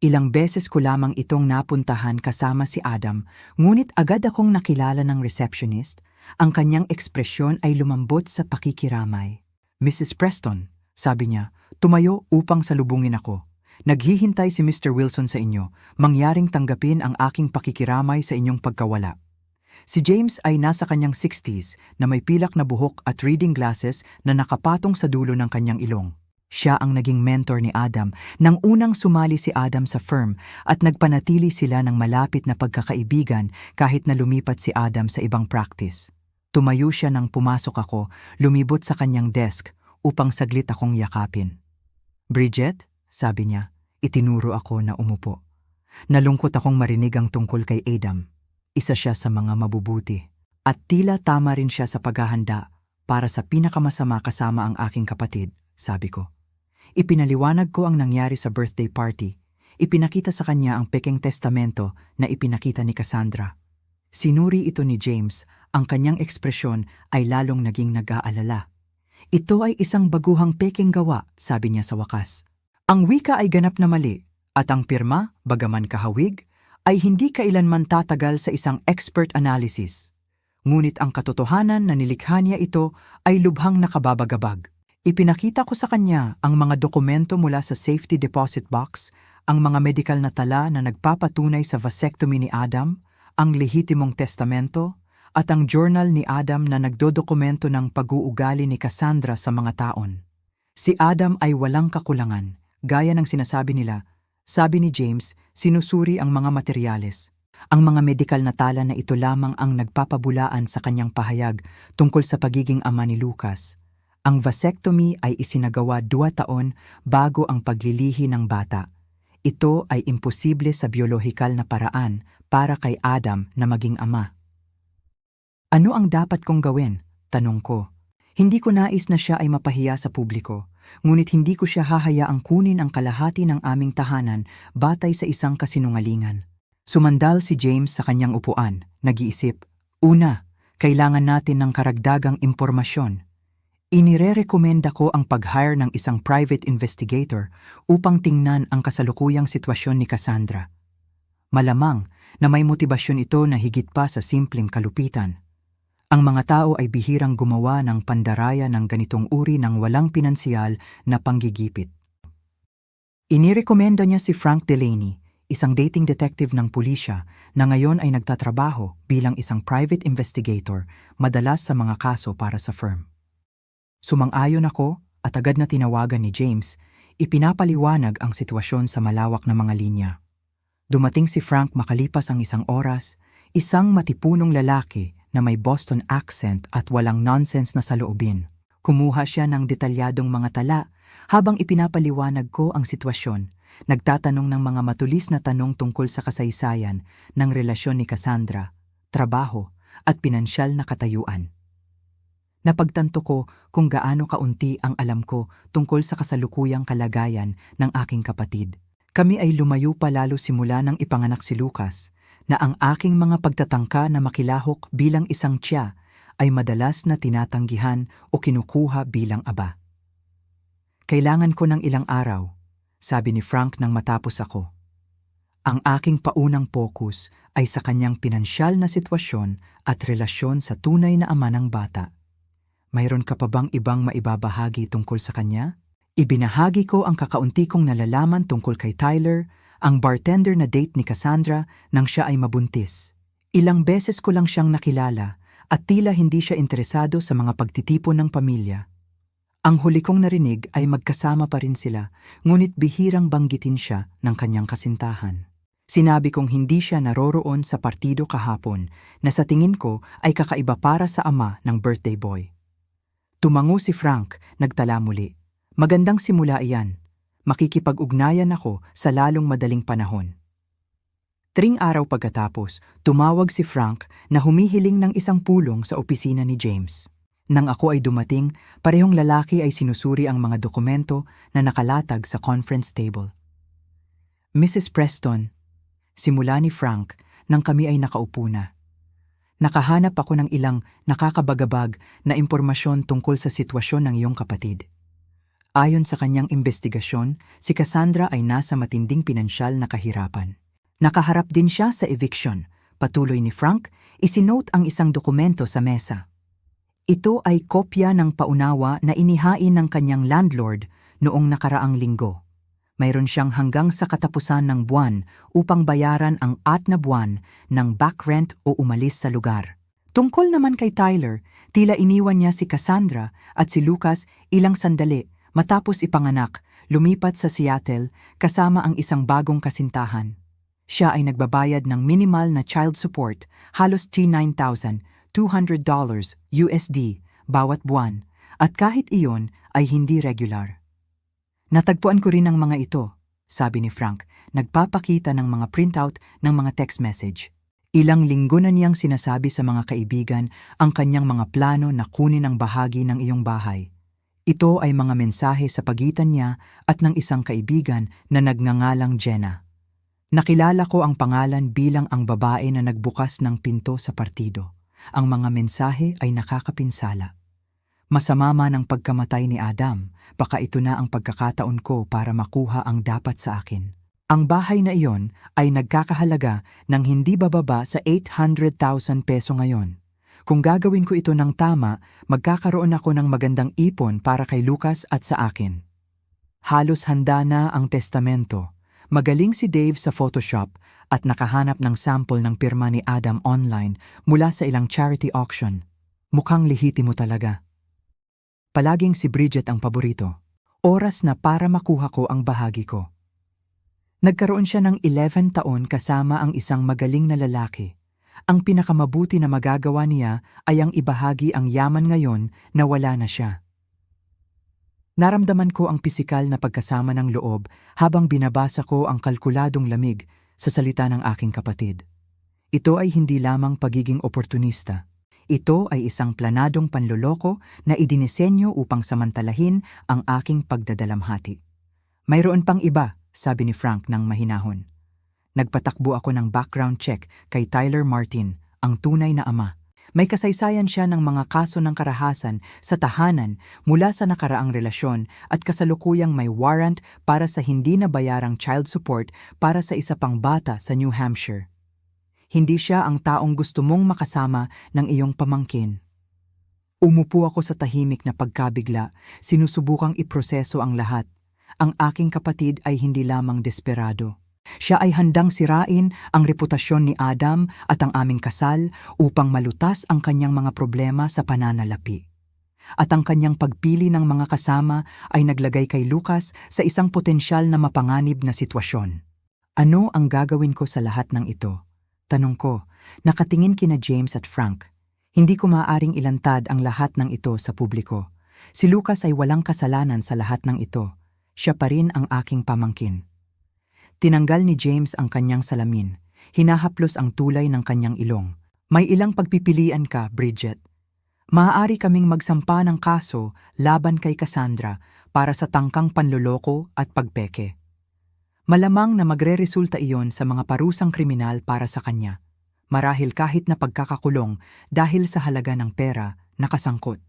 Ilang beses ko lamang itong napuntahan kasama si Adam, ngunit agad akong nakilala ng receptionist. Ang kanyang ekspresyon ay lumambot sa pakikiramay. Mrs. Preston, sabi niya, tumayo upang salubungin ako. Naghihintay si Mr. Wilson sa inyo, mangyaring tanggapin ang aking pakikiramay sa inyong pagkawala. Si James ay nasa kanyang 60s na may pilak na buhok at reading glasses na nakapatong sa dulo ng kanyang ilong. Siya ang naging mentor ni Adam nang unang sumali si Adam sa firm at nagpanatili sila ng malapit na pagkakaibigan kahit na lumipat si Adam sa ibang practice. Tumayo siya nang pumasok ako, lumibot sa kanyang desk upang saglit akong yakapin. Bridget, sabi niya, itinuro ako na umupo. Nalungkot akong marinig ang tungkol kay Adam. Isa siya sa mga mabubuti. At tila tama rin siya sa paghahanda para sa pinakamasama kasama ang aking kapatid, sabi ko. Ipinaliwanag ko ang nangyari sa birthday party. Ipinakita sa kanya ang pekeng testamento na ipinakita ni Cassandra. Sinuri ito ni James, ang kanyang ekspresyon ay lalong naging nag-aalala. Ito ay isang baguhang pekeng gawa, sabi niya sa wakas. Ang wika ay ganap na mali, at ang pirma, bagaman kahawig, ay hindi kailanman tatagal sa isang expert analysis. Ngunit ang katotohanan na nilikha niya ito ay lubhang nakababagabag. Ipinakita ko sa kanya ang mga dokumento mula sa safety deposit box, ang mga medikal na tala na nagpapatunay sa vasectomy ni Adam, ang lehitimong testamento, at ang journal ni Adam na nagdodokumento ng pag-uugali ni Cassandra sa mga taon. Si Adam ay walang kakulangan, gaya ng sinasabi nila. Sabi ni James, sinusuri ang mga materyales. Ang mga medikal na tala na ito lamang ang nagpapabulaan sa kanyang pahayag tungkol sa pagiging ama ni Lucas. Ang vasectomy ay isinagawa 2 taon bago ang paglilihi ng bata. Ito ay imposible sa biolohikal na paraan para kay Adam na maging ama. Ano ang dapat kong gawin? Tanong ko. Hindi ko nais na siya ay mapahiya sa publiko, ngunit hindi ko siya hahayaang kunin ang kalahati ng aming tahanan batay sa isang kasinungalingan. Sumandal si James sa kanyang upuan, nag-iisip. Una, kailangan natin ng karagdagang impormasyon. Inirerekomenda ko ang pag-hire ng isang private investigator upang tingnan ang kasalukuyang sitwasyon ni Cassandra. Malamang na may motibasyon ito na higit pa sa simpleng kalupitan. Ang mga tao ay bihirang gumawa ng pandaraya ng ganitong uri ng walang pinansyal na panggigipit. Inirekomenda niya si Frank Delaney, isang dating detective ng pulisya na ngayon ay nagtatrabaho bilang isang private investigator, madalas sa mga kaso para sa firm. Sumang-ayon ako at agad na tinawagan ni James, ipinapaliwanag ang sitwasyon sa malawak na mga linya. Dumating si Frank makalipas ang 1 oras, isang matipunong lalaki na may Boston accent at walang nonsense na saloobin. Kumuha siya ng detalyadong mga tala habang ipinapaliwanag ko ang sitwasyon, nagtatanong ng mga matulis na tanong tungkol sa kasaysayan ng relasyon ni Cassandra, trabaho at pinansyal na katayuan. Napagtanto ko kung gaano kaunti ang alam ko tungkol sa kasalukuyang kalagayan ng aking kapatid. Kami ay lumayo pa lalo simula nang ipanganak si Lucas, na ang aking mga pagtatangka na makilahok bilang isang tiya ay madalas na tinatanggihan o kinukuha bilang aba. Kailangan ko ng ilang araw, sabi ni Frank nang matapos ako. Ang aking paunang focus ay sa kanyang pinansyal na sitwasyon at relasyon sa tunay na ama ng bata. Mayroon ka pa bang ibang maibabahagi tungkol sa kanya? Ibinahagi ko ang kakaunti kong nalalaman tungkol kay Tyler, ang bartender na date ni Cassandra nang siya ay mabuntis. Ilang beses ko lang siyang nakilala at tila hindi siya interesado sa mga pagtitipon ng pamilya. Ang huli kong narinig ay magkasama pa rin sila, ngunit bihirang banggitin siya ng kanyang kasintahan. Sinabi kong hindi siya naroroon sa partido kahapon na sa tingin ko ay kakaiba para sa ama ng birthday boy. Tumango si Frank, nagtala muli. Magandang simula iyan. Makikipag-ugnayan ako sa lalong madaling panahon. 3 araw pagkatapos, tumawag si Frank na humihiling ng isang pulong sa opisina ni James. Nang ako ay dumating, parehong lalaki ay sinusuri ang mga dokumento na nakalatag sa conference table. Mrs. Preston, simula ni Frank nang kami ay nakaupo na. Nakahanap ako ng ilang nakakabagabag na impormasyon tungkol sa sitwasyon ng iyong kapatid. Ayon sa kanyang investigasyon, si Cassandra ay nasa matinding pinansyal na kahirapan. Nakaharap din siya sa eviction. Patuloy ni Frank, isinote ang isang dokumento sa mesa. Ito ay kopya ng paunawa na inihain ng kanyang landlord noong nakaraang linggo. Mayroon siyang hanggang sa katapusan ng buwan upang bayaran ang 4 na buwan ng back rent o umalis sa lugar. Tungkol naman kay Tyler, tila iniwan niya si Cassandra at si Lucas ilang sandali matapos ipanganak, lumipat sa Seattle kasama ang isang bagong kasintahan. Siya ay nagbabayad ng minimal na child support, halos $9,200 USD bawat buwan, at kahit iyon ay hindi regular. Natagpuan ko rin ang mga ito, sabi ni Frank, nagpapakita ng mga printout ng mga text message. Ilang linggo na niyang sinasabi sa mga kaibigan ang kanyang mga plano na kunin ang bahagi ng iyong bahay. Ito ay mga mensahe sa pagitan niya at ng isang kaibigan na nagngangalang Jenna. Nakilala ko ang pangalan bilang ang babae na nagbukas ng pinto sa partido. Ang mga mensahe ay nakakapinsala. Masama man ang pagkamatay ni Adam, baka ito na ang pagkakataon ko para makuha ang dapat sa akin. Ang bahay na iyon ay nagkakahalaga ng hindi bababa sa 800,000 peso ngayon. Kung gagawin ko ito ng tama, magkakaroon ako ng magandang ipon para kay Lucas at sa akin. Halos handa na ang testamento. Magaling si Dave sa Photoshop at nakahanap ng sample ng pirma ni Adam online mula sa ilang charity auction. Mukhang lihitimo talaga. Palaging si Bridget ang paborito. Oras na para makuha ko ang bahagi ko. Nagkaroon siya ng 11 taon kasama ang isang magaling na lalaki. Ang pinakamabuti na magagawa niya ay ang ibahagi ang yaman ngayon na wala na siya. Naramdaman ko ang pisikal na pagkasama ng loob habang binabasa ko ang kalkuladong lamig sa salita ng aking kapatid. Ito ay hindi lamang pagiging oportunista. Ito ay isang planadong panloloko na idinisenyo upang samantalahin ang aking pagdadalamhati. Mayroon pang iba, sabi ni Frank ng mahinahon. Nagpatakbo ako ng background check kay Tyler Martin, ang tunay na ama. May kasaysayan siya ng mga kaso ng karahasan sa tahanan mula sa nakaraang relasyon at kasalukuyang may warrant para sa hindi nabayarang child support para sa isa pang bata sa New Hampshire. Hindi siya ang taong gusto mong makasama ng iyong pamangkin. Umupo ako sa tahimik na pagkabigla, sinusubukang iproseso ang lahat. Ang aking kapatid ay hindi lamang desperado. Siya ay handang sirain ang reputasyon ni Adam at ang aming kasal upang malutas ang kanyang mga problema sa pananalapi. At ang kanyang pagpili ng mga kasama ay naglagay kay Lucas sa isang potensyal na mapanganib na sitwasyon. Ano ang gagawin ko sa lahat ng ito? Tanong ko, nakatingin kina James at Frank. Hindi ko maaaring ilantad ang lahat ng ito sa publiko. Si Lucas ay walang kasalanan sa lahat ng ito. Siya pa rin ang aking pamangkin. Tinanggal ni James ang kanyang salamin. Hinahaplos ang tulay ng kanyang ilong. May ilang pagpipilian ka, Bridget. Maaari kaming magsampa ng kaso laban kay Cassandra para sa tangkang panloloko at pagpeke. Malamang na magreresulta iyon sa mga parusang kriminal para sa kanya. Marahil kahit na pagkakakulong dahil sa halaga ng pera na kasangkot.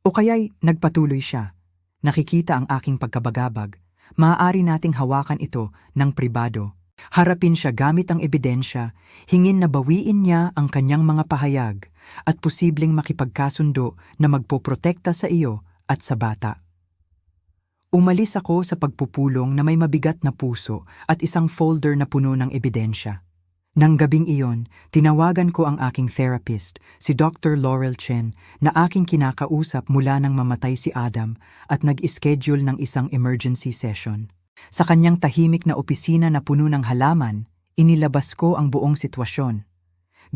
O kaya'y nagpatuloy siya. Nakikita ang aking pagkabagabag. Maaari nating hawakan ito ng pribado. Harapin siya gamit ang ebidensya, hingin na bawiin niya ang kanyang mga pahayag at posibleng makipagkasundo na magpoprotekta sa iyo at sa bata. Umalis ako sa pagpupulong na may mabigat na puso at isang folder na puno ng ebidensya. Nang gabing iyon, tinawagan ko ang aking therapist, si Dr. Laurel Chen, na aking kinakausap mula nang mamatay si Adam at nag-schedule ng isang emergency session. Sa kanyang tahimik na opisina na puno ng halaman, inilabas ko ang buong sitwasyon.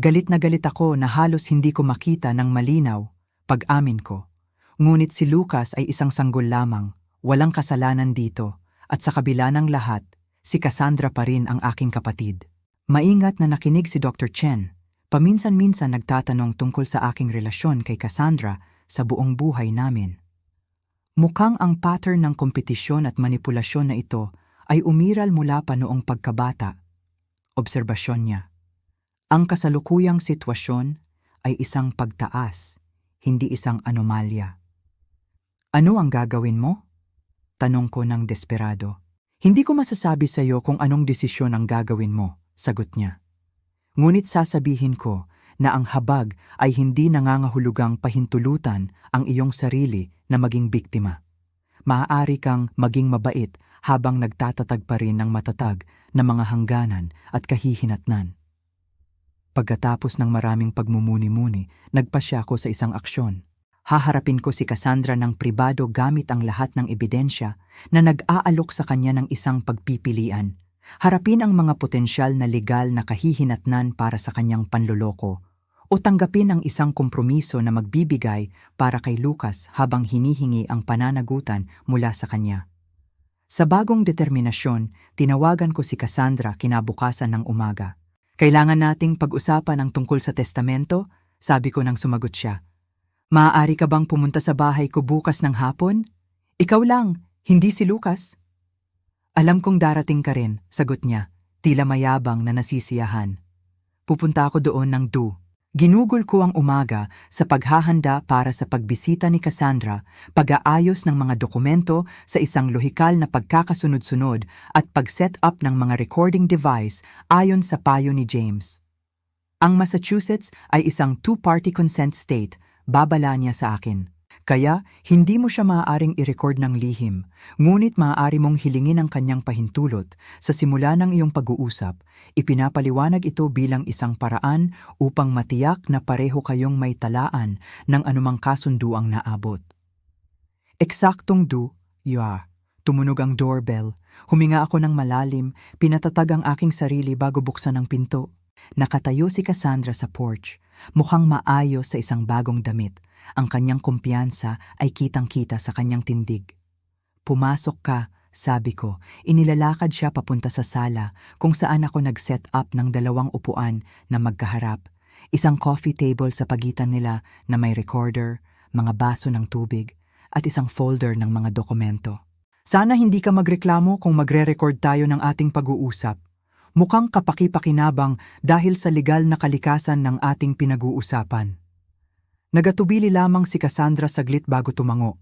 Galit na galit ako na halos hindi ko makita ng malinaw, pag-amin ko. Ngunit si Lucas ay isang sanggol lamang, walang kasalanan dito, at sa kabila ng lahat, si Cassandra pa rin ang aking kapatid. Maingat na nakinig si Dr. Chen. Paminsan-minsan nagtatanong tungkol sa aking relasyon kay Cassandra sa buong buhay namin. Mukhang ang pattern ng kompetisyon at manipulasyon na ito ay umiral mula pa noong pagkabata. Obserbasyon niya. Ang kasalukuyang sitwasyon ay isang pagtaas, hindi isang anomalya. Ano ang gagawin mo? Tanong ko ng desperado. Hindi ko masasabi sa iyo kung anong desisyon ang gagawin mo. Sagot niya. Ngunit sasabihin ko na ang habag ay hindi nangangahulugang pahintulutan ang iyong sarili na maging biktima. Maaari kang maging mabait habang nagtatatag pa rin ng matatag na mga hangganan at kahihinatnan. Pagkatapos ng maraming pagmumuni-muni, nagpasya ako sa isang aksyon. Haharapin ko si Cassandra ng pribado gamit ang lahat ng ebidensya na nag-aalok sa kanya ng isang pagpipilian. Harapin ang mga potensyal na legal na kahihinatnan para sa kanyang panloloko o tanggapin ang isang kompromiso na magbibigay para kay Lucas habang hinihingi ang pananagutan mula sa kanya. Sa bagong determinasyon, tinawagan ko si Cassandra kinabukasan ng umaga. Kailangan nating pag-usapan ang tungkol sa testamento, sabi ko nang sumagot siya. Maaari ka bang pumunta sa bahay ko bukas ng hapon? Ikaw lang, hindi si Lucas. Alam kong darating ka rin, sagot niya, tila mayabang na nasisiyahan. Pupunta ako doon ng 2. Ginugol ko ang umaga sa paghahanda para sa pagbisita ni Cassandra, pag-aayos ng mga dokumento sa isang lohikal na pagkakasunod-sunod at pag-set up ng mga recording device ayon sa payo ni James. Ang Massachusetts ay isang two-party consent state, babala niya sa akin. Kaya, hindi mo siya maaaring i-record ng lihim, ngunit maaari mong hilingin ang kanyang pahintulot. Sa simula ng iyong pag-uusap, ipinapaliwanag ito bilang isang paraan upang matiyak na pareho kayong may talaan ng anumang kasunduang naabot. Eksaktong tumunog ang doorbell. Huminga ako ng malalim, pinatatag ang aking sarili bago buksan ang pinto. Nakatayo si Cassandra sa porch, mukhang maayos sa isang bagong damit. Ang kanyang kumpiyansa ay kitang-kita sa kanyang tindig. "Pumasok ka," sabi ko. Inilalakad siya papunta sa sala kung saan ako nag-set up ng 2 upuan na magkaharap. Isang coffee table sa pagitan nila na may recorder, mga baso ng tubig, at isang folder ng mga dokumento. "Sana hindi ka magreklamo kung magre-record tayo ng ating pag-uusap." Mukhang kapaki-pakinabang dahil sa legal na kalikasan ng ating pinag-uusapan. Nagatubili lamang si Cassandra saglit bago tumango.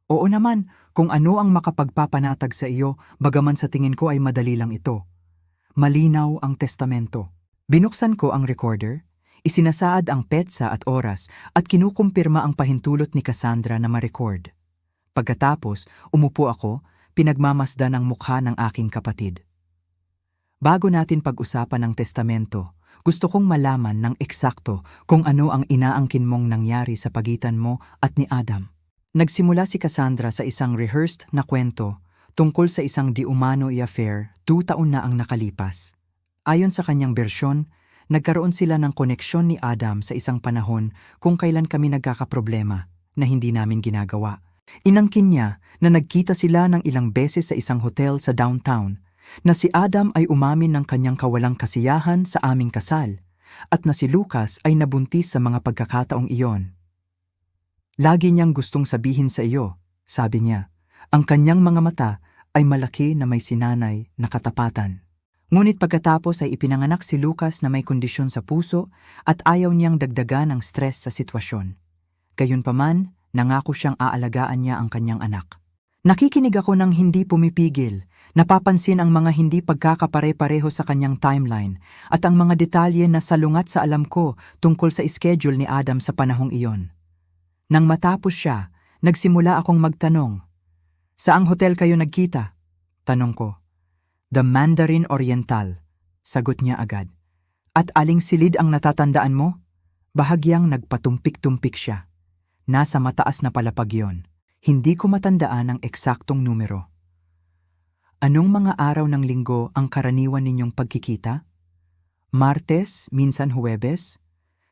"Oo naman, kung ano ang makapagpapanatag sa iyo, bagaman sa tingin ko ay madali lang ito. Malinaw ang testamento." Binuksan ko ang recorder, isinasaad ang petsa at oras at kinukumpirma ang pahintulot ni Cassandra na ma-record. Pagkatapos, umupo ako, pinagmamasdan ang mukha ng aking kapatid. "Bago natin pag-usapan ang testamento, gusto kong malaman ng eksakto kung ano ang inaangkin mong nangyari sa pagitan mo at ni Adam." Nagsimula si Cassandra sa isang rehearsed na kwento tungkol sa isang di umano affair 2 taon na ang nakalipas. Ayon sa kanyang bersyon, nagkaroon sila ng koneksyon ni Adam sa isang panahon kung kailan kami nagkakaproblema na hindi namin ginagawa. Inangkin niya na nagkita sila ng ilang beses sa isang hotel sa downtown, na si Adam ay umamin ng kanyang kawalang kasiyahan sa aming kasal, at na si Lucas ay nabuntis sa mga pagkakataong iyon. "Lagi niyang gustong sabihin sa iyo," sabi niya, "ang kanyang mga mata ay malaki na may sinanay na katapatan." Ngunit pagkatapos ay ipinanganak si Lucas na may kondisyon sa puso at ayaw niyang dagdagan ang stress sa sitwasyon. Gayunpaman, nangako siyang aalagaan niya ang kanyang anak. Nakikinig ako ng hindi pumipigil. Napapansin ang mga hindi pagkakapare-pareho sa kanyang timeline at ang mga detalye na salungat sa alam ko tungkol sa schedule ni Adam sa panahong iyon. Nang matapos siya, nagsimula akong magtanong, "Saang hotel kayo nagkita?" Tanong ko. "The Mandarin Oriental," sagot niya agad. "At aling silid ang natatandaan mo?" Bahagyang nagpatumpik-tumpik siya. "Nasa mataas na palapag yon. Hindi ko matandaan ang eksaktong numero." "Anong mga araw ng linggo ang karaniwan ninyong pagkikita?" "Martes, minsan Huwebes."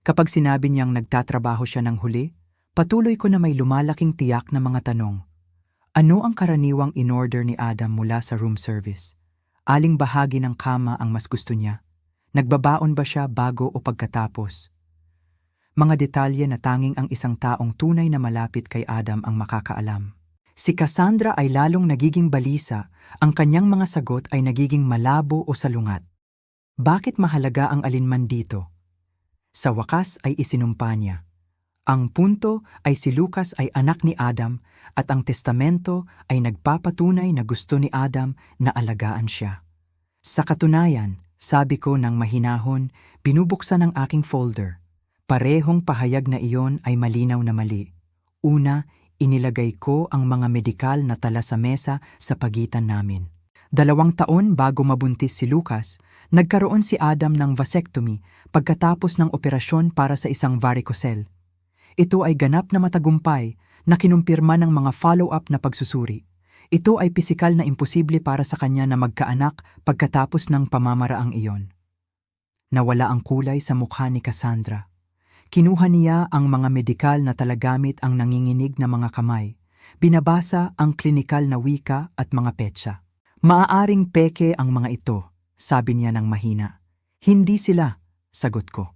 Kapag sinabi niyang nagtatrabaho siya ng huli, patuloy ko na may lumalaking tiyak na mga tanong. Ano ang karaniwang in-order ni Adam mula sa room service? Aling bahagi ng kama ang mas gusto niya? Nagbabaon ba siya bago o pagkatapos? Mga detalye na tanging ang isang taong tunay na malapit kay Adam ang makakaalam. Si Cassandra ay lalong nagiging balisa, ang kanyang mga sagot ay nagiging malabo o salungat. Bakit mahalaga ang alinman dito? Sa wakas ay isinumpa niya. Ang punto ay si Lucas ay anak ni Adam at ang testamento ay nagpapatunay na gusto ni Adam na alagaan siya. Sa katunayan, sabi ko ng mahinahon, binubuksan ang aking folder. Parehong pahayag na iyon ay malinaw na mali. Una, inilagay ko ang mga medikal na tala sa mesa sa pagitan namin. 2 taon bago mabuntis si Lucas, nagkaroon si Adam ng vasectomy pagkatapos ng operasyon para sa isang varicocele. Ito ay ganap na matagumpay na kinumpirma ng mga follow-up na pagsusuri. Ito ay pisikal na imposible para sa kanya na magkaanak pagkatapos ng pamamaraang iyon. Nawala ang kulay sa mukha ni Cassandra. Kinuha niya ang mga medikal na talagamit ang nanginginig na mga kamay. Binabasa ang klinikal na wika at mga petsa. "Maaaring peke ang mga ito," sabi niya ng mahina. "Hindi sila," sagot ko.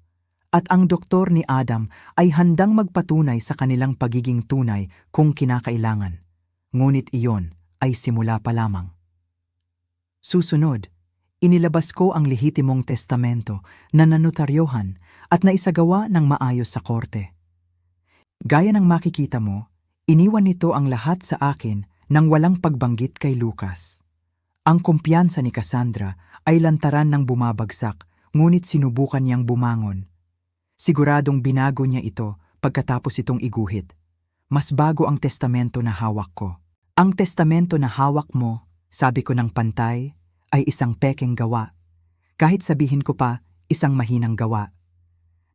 At ang doktor ni Adam ay handang magpatunay sa kanilang pagiging tunay kung kinakailangan. Ngunit iyon ay simula pa lamang. Susunod, inilabas ko ang lehitimong testamento na nanotaryohan at naisagawa ng maayos sa korte. Gaya ng makikita mo, iniwan nito ang lahat sa akin nang walang pagbanggit kay Lucas. Ang kumpiyansa ni Cassandra ay lantaran ng bumabagsak, ngunit sinubukan niyang bumangon. Siguradong binago niya ito pagkatapos itong iguhit. Mas bago ang testamento na hawak ko. Ang testamento na hawak mo, sabi ko ng pantay, ay isang pekeng gawa. Kahit sabihin ko pa, isang mahinang gawa.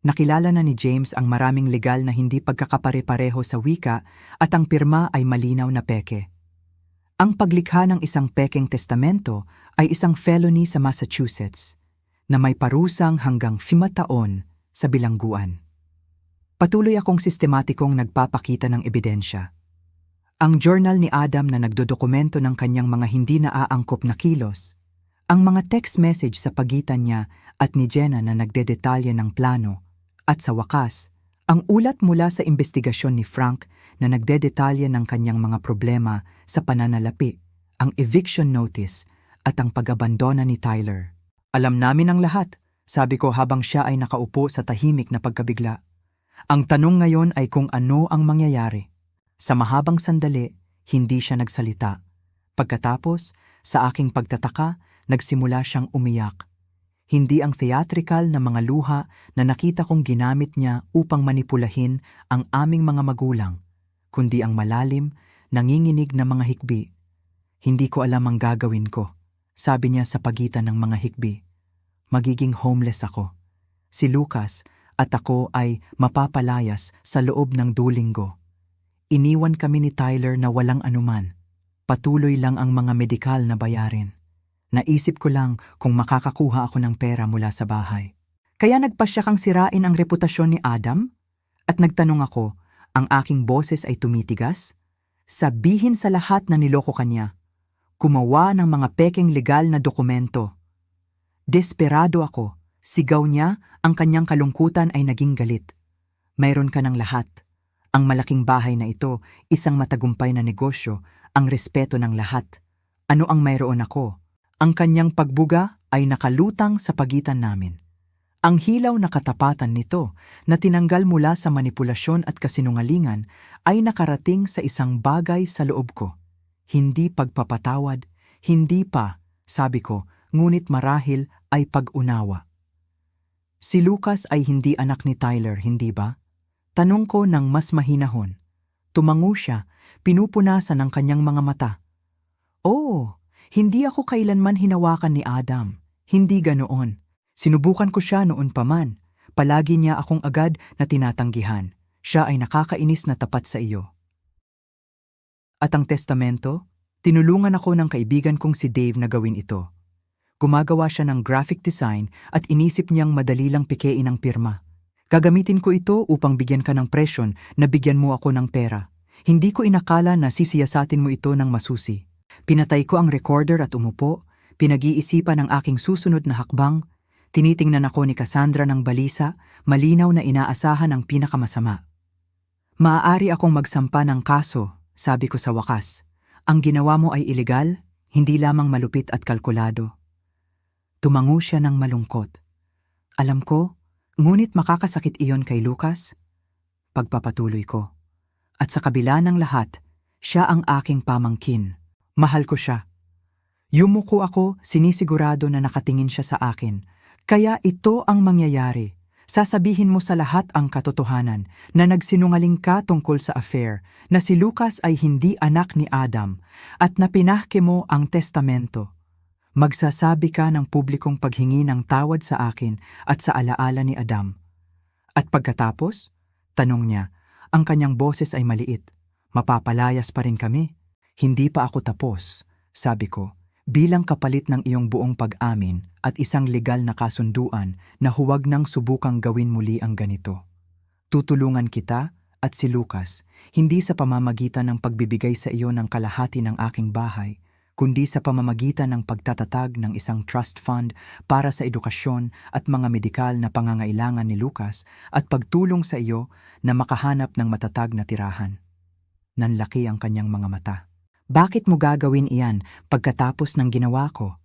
Nakilala na ni James ang maraming legal na hindi pagkakapare-pareho sa wika at ang pirma ay malinaw na peke. Ang paglikha ng isang pekeng testamento ay isang felony sa Massachusetts na may parusang hanggang 5 taon sa bilangguan. Patuloy akong sistematikong nagpapakita ng ebidensya. Ang journal ni Adam na nagdodokumento ng kanyang mga hindi naaangkop na kilos, ang mga text message sa pagitan niya at ni Jenna na nagdedetalye ng plano, at sa wakas, ang ulat mula sa investigasyon ni Frank na nagdedetalye ng kanyang mga problema sa pananalapi, ang eviction notice at ang pag-abandona ni Tyler. Alam namin ang lahat, sabi ko habang siya ay nakaupo sa tahimik na pagkabigla. Ang tanong ngayon ay kung ano ang mangyayari. Sa mahabang sandali, hindi siya nagsalita. Pagkatapos, sa aking pagtataka, nagsimula siyang umiyak. Hindi ang theatrical na mga luha na nakita kong ginamit niya upang manipulahin ang aming mga magulang, kundi ang malalim, nanginginig na mga hikbi. Hindi ko alam ang gagawin ko, sabi niya sa pagitan ng mga hikbi. Magiging homeless ako. Si Lucas at ako ay mapapalayas sa loob ng Duolingo. Iniwan kami ni Tyler na walang anuman. Patuloy lang ang mga medikal na bayarin. Naisip ko lang kung makakakuha ako ng pera mula sa bahay. Kaya nagpasya kang sirain ang reputasyon ni Adam? At nagtanong ako, ang aking boses ay tumitigas? Sabihin sa lahat na niloko kanya. Gumawa ng mga pekeng legal na dokumento. Desperado ako. Sigaw niya, ang kanyang kalungkutan ay naging galit. Mayroon ka ng lahat. Ang malaking bahay na ito, isang matagumpay na negosyo, ang respeto ng lahat. Ano ang mayroon ako? Ang kanyang pagbuga ay nakalutang sa pagitan namin. Ang hilaw na katapatan nito na tinanggal mula sa manipulasyon at kasinungalingan ay nakarating sa isang bagay sa loob ko. Hindi pagpapatawad, hindi pa, sabi ko, ngunit marahil ay pag-unawa. Si Lucas ay hindi anak ni Tyler, hindi ba? Tanong ko ng mas mahinahon. Tumango siya, pinupunasan ang kanyang mga mata. Oh, hindi ako kailanman hinawakan ni Adam. Hindi ganoon. Sinubukan ko siya noon pa man. Palagi niya akong agad na tinatanggihan. Siya ay nakakainis na tapat sa iyo. At ang testamento? Tinulungan ako ng kaibigan kong si Dave na gawin ito. Gumagawa siya ng graphic design at inisip niyang madali lang pikein ang pirma. Gagamitin ko ito upang bigyan ka ng presyon na bigyan mo ako ng pera. Hindi ko inakala na sisiyasatin mo ito ng masusi. Pinatay ko ang recorder at umupo, pinag-iisipan ang aking susunod na hakbang. Tinitingnan ako ni Cassandra ng balisa, malinaw na inaasahan ang pinakamasama. Maaari akong magsampa ng kaso, sabi ko sa wakas. Ang ginawa mo ay ilegal, hindi lamang malupit at kalkulado. Tumango siya ng malungkot. Alam ko, ngunit makakasakit iyon kay Lucas? Pagpapatuloy ko. At sa kabila ng lahat, siya ang aking pamangkin. Mahal ko siya. Yumuko ako, sinisigurado na nakatingin siya sa akin. Kaya ito ang mangyayari. Sasabihin mo sa lahat ang katotohanan na nagsinungaling ka tungkol sa affair, na si Lucas ay hindi anak ni Adam, at na pinahke mo ang testamento. Magsasabi ka ng publikong paghingi ng tawad sa akin at sa alaala ni Adam. At pagkatapos, tanong niya, ang kanyang boses ay maliit. Mapapalayas pa rin kami. Hindi pa ako tapos, sabi ko. Bilang kapalit ng iyong buong pag-amin at isang legal na kasunduan na huwag nang subukang gawin muli ang ganito. Tutulungan kita at si Lucas, hindi sa pamamagitan ng pagbibigay sa iyo ng kalahati ng aking bahay, kundi sa pamamagitan ng pagtatatag ng isang trust fund para sa edukasyon at mga medikal na pangangailangan ni Lucas at pagtulong sa iyo na makahanap ng matatag na tirahan. Nanlaki ang kanyang mga mata. Bakit mo gagawin iyan pagkatapos ng ginawa ko?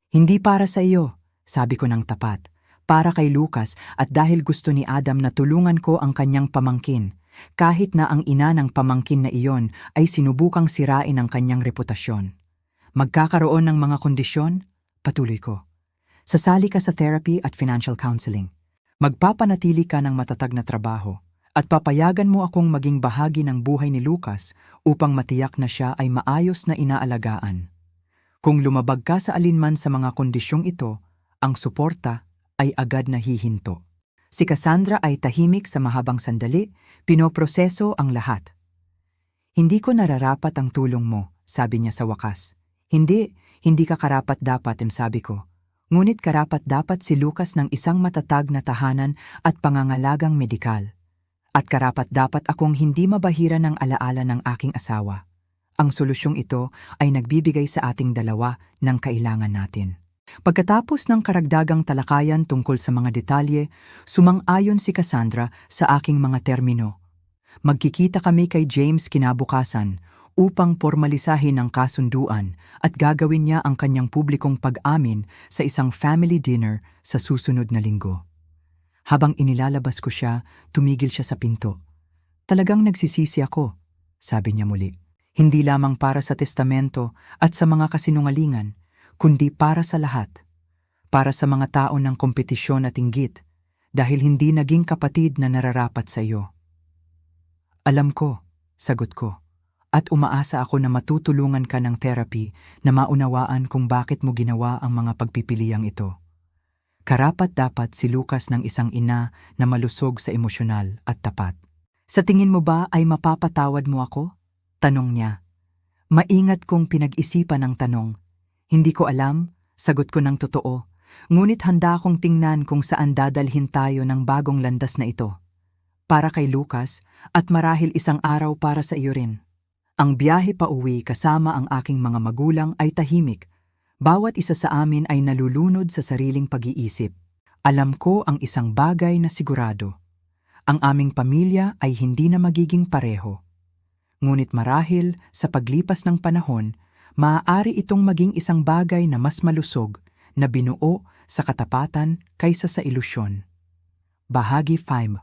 Hindi para sa iyo, sabi ko ng tapat. Para kay Lucas at dahil gusto ni Adam na tulungan ko ang kanyang pamangkin, kahit na ang ina ng pamangkin na iyon ay sinubukang sirain ang kanyang reputasyon. Magkakaroon ng mga kondisyon? Patuloy ko. Sasali ka sa therapy at financial counseling. Magpapanatili ka ng matatag na trabaho at papayagan mo akong maging bahagi ng buhay ni Lucas upang matiyak na siya ay maayos na inaalagaan. Kung lumabag ka sa alinman sa mga kondisyong ito, ang suporta ay agad na hihinto. Si Cassandra ay tahimik sa mahabang sandali, pinoproseso ang lahat. Hindi ko nararapat ang tulong mo, sabi niya sa wakas. Hindi ka karapat-dapat, sabi ko. Ngunit karapat-dapat si Lucas ng isang matatag na tahanan at pangangalagang medikal. At karapat-dapat akong hindi mabahira ng alaala ng aking asawa. Ang solusyong ito ay nagbibigay sa ating dalawa ng kailangan natin. Pagkatapos ng karagdagang talakayan tungkol sa mga detalye, sumang-ayon si Cassandra sa aking mga termino. Magkikita kami kay James kinabukasan upang formalisahin ang kasunduan at gagawin niya ang kanyang publikong pag-amin sa isang family dinner sa susunod na linggo. Habang inilalabas ko siya, tumigil siya sa pinto. Talagang nagsisisi ako, sabi niya muli. Hindi lamang para sa testamento at sa mga kasinungalingan, kundi para sa lahat. Para sa mga tao ng kompetisyon at inggit, dahil hindi naging kapatid na nararapat sa iyo. Alam ko, sagot ko, at umaasa ako na matutulungan ka ng therapy na maunawaan kung bakit mo ginawa ang mga pagpipiliang ito. Karapat-dapat si Lucas ng isang ina na malusog sa emosyonal at tapat. Sa tingin mo ba ay mapapatawad mo ako? Tanong niya. Maingat kong pinag-isipan ang tanong. Hindi ko alam, sagot ko ng totoo, ngunit handa akong tingnan kung saan dadalhin tayo ng bagong landas na ito. Para kay Lucas at marahil isang araw para sa iyo rin. Ang biyahe pa uwi kasama ang aking mga magulang ay tahimik. Bawat isa sa amin ay nalulunod sa sariling pag-iisip. Alam ko ang isang bagay na sigurado. Ang aming pamilya ay hindi na magiging pareho. Ngunit marahil sa paglipas ng panahon, maaari itong maging isang bagay na mas malusog na binuo sa katapatan kaysa sa ilusyon. Bahagi 5.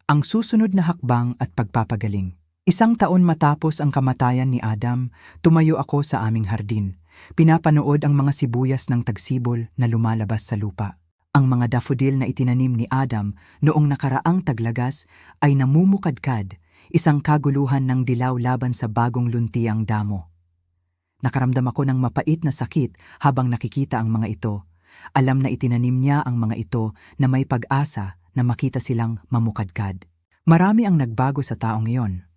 Ang susunod na hakbang at pagpapagaling. 1 taon matapos ang kamatayan ni Adam, tumayo ako sa aming hardin. Pinapanood ang mga sibuyas ng tagsibol na lumalabas sa lupa. Ang mga daffodil na itinanim ni Adam noong nakaraang taglagas ay namumukadkad, isang kaguluhan ng dilaw laban sa bagong luntiang damo. Nakaramdam ako ng mapait na sakit habang nakikita ang mga ito. Alam na itinanim niya ang mga ito na may pag-asa na makita silang mamukadkad. Marami ang nagbago sa taong iyon.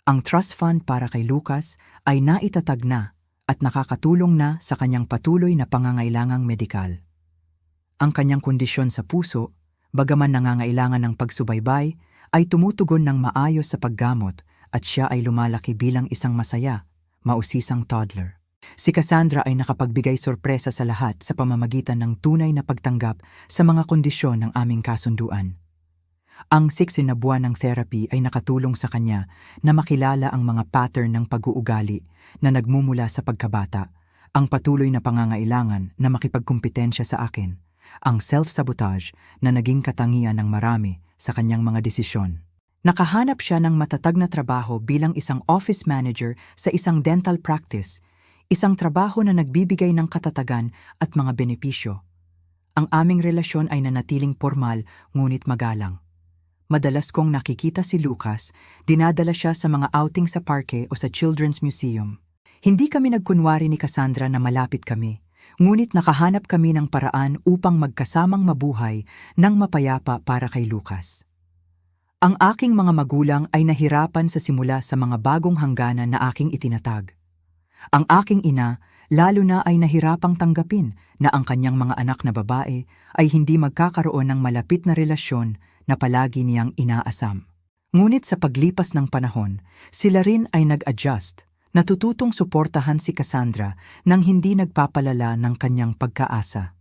Ang trust fund para kay Lucas ay naitatag na at nakakatulong na sa kanyang patuloy na pangangailangang medikal. Ang kanyang kondisyon sa puso, bagaman nangangailangan ng pagsubaybay, ay tumutugon ng maayos sa paggamot at siya ay lumalaki bilang isang masaya, mausisang toddler. Si Cassandra ay nakapagbigay sorpresa sa lahat sa pamamagitan ng tunay na pagtanggap sa mga kondisyon ng aming kasunduan. Ang 6 na buwan ng therapy ay nakatulong sa kanya na makilala ang mga pattern ng pag-uugali na nagmumula sa pagkabata, ang patuloy na pangangailangan na makipagkumpetensya sa akin, ang self-sabotage na naging katangian ng marami sa kanyang mga desisyon. Nakahanap siya ng matatag na trabaho bilang isang office manager sa isang dental practice, isang trabaho na nagbibigay ng katatagan at mga benepisyo. Ang aming relasyon ay nanatiling formal ngunit magalang. Madalas kong nakikita si Lucas, dinadala siya sa mga outing sa parke o sa Children's Museum. Hindi kami nagkunwari ni Cassandra na malapit kami, ngunit nakahanap kami ng paraan upang magkasamang mabuhay ng mapayapa para kay Lucas. Ang aking mga magulang ay nahirapan sa simula sa mga bagong hangganan na aking itinatag. Ang aking ina, lalo na ay nahirapang tanggapin na ang kanyang mga anak na babae ay hindi magkakaroon ng malapit na relasyon na palagi niyang inaasam. Ngunit sa paglipas ng panahon, sila rin ay nag-adjust, natututong suportahan si Cassandra nang hindi nagpapalala ng kanyang pagkaasa.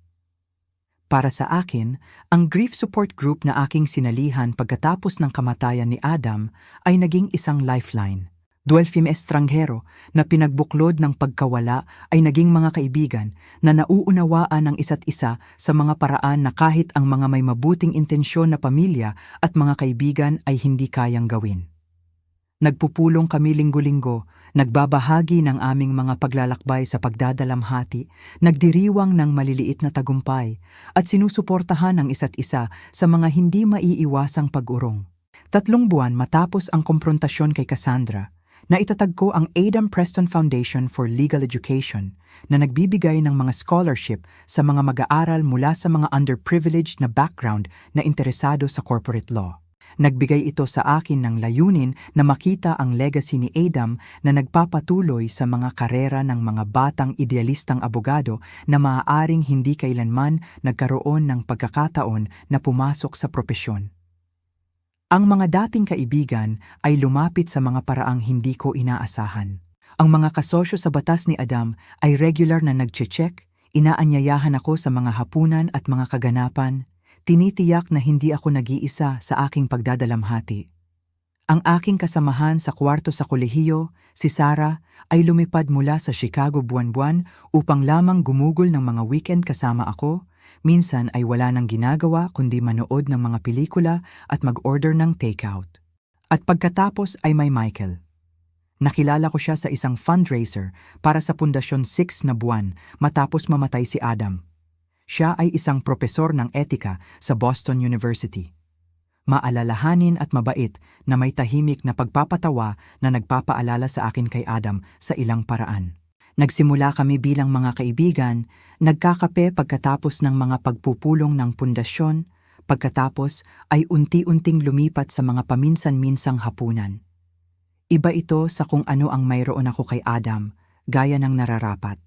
Para sa akin, ang grief support group na aking sinalihan pagkatapos ng kamatayan ni Adam ay naging isang lifeline. 12 estranghero na pinagbuklod ng pagkawala ay naging mga kaibigan na nauunawaan ang isa't isa sa mga paraan na kahit ang mga may mabuting intensyon na pamilya at mga kaibigan ay hindi kayang gawin. Nagpupulong kami linggo-linggo, Nagbabahagi ng aming mga paglalakbay sa pagdadalamhati, nagdiriwang ng maliliit na tagumpay, at sinusuportahan ang isa't isa sa mga hindi maiiwasang pag-urong. 3 buwan matapos ang komprontasyon kay Cassandra, naitatag ko ang Adam Preston Foundation for Legal Education na nagbibigay ng mga scholarship sa mga mag-aaral mula sa mga underprivileged na background na interesado sa corporate law. Nagbigay ito sa akin ng layunin na makita ang legacy ni Adam na nagpapatuloy sa mga karera ng mga batang idealistang abogado na maaaring hindi kailanman nagkaroon ng pagkakataon na pumasok sa propesyon. Ang mga dating kaibigan ay lumapit sa mga paraang hindi ko inaasahan. Ang mga kasosyo sa batas ni Adam ay regular na nagche-check, inaanyayahan ako sa mga hapunan at mga kaganapan, tinitiyak na hindi ako nag-iisa sa aking pagdadalamhati. Ang aking kasamahan sa kwarto sa kolehiyo, si Sarah, ay lumipad mula sa Chicago buwan-buwan upang lamang gumugol ng mga weekend kasama ako. Minsan ay wala nang ginagawa kundi manood ng mga pelikula at mag-order ng takeout. At pagkatapos ay may Michael. Nakilala ko siya sa isang fundraiser para sa Pundasyon 6 na buwan matapos mamatay si Adam. Siya ay isang propesor ng etika sa Boston University. Maalalahanin at mabait na may tahimik na pagpapatawa na nagpapaalala sa akin kay Adam sa ilang paraan. Nagsimula kami bilang mga kaibigan, nagkakape pagkatapos ng mga pagpupulong ng pundasyon, pagkatapos ay unti-unting lumipat sa mga paminsan-minsang hapunan. Iba ito sa kung ano ang mayroon ako kay Adam, gaya ng nararapat.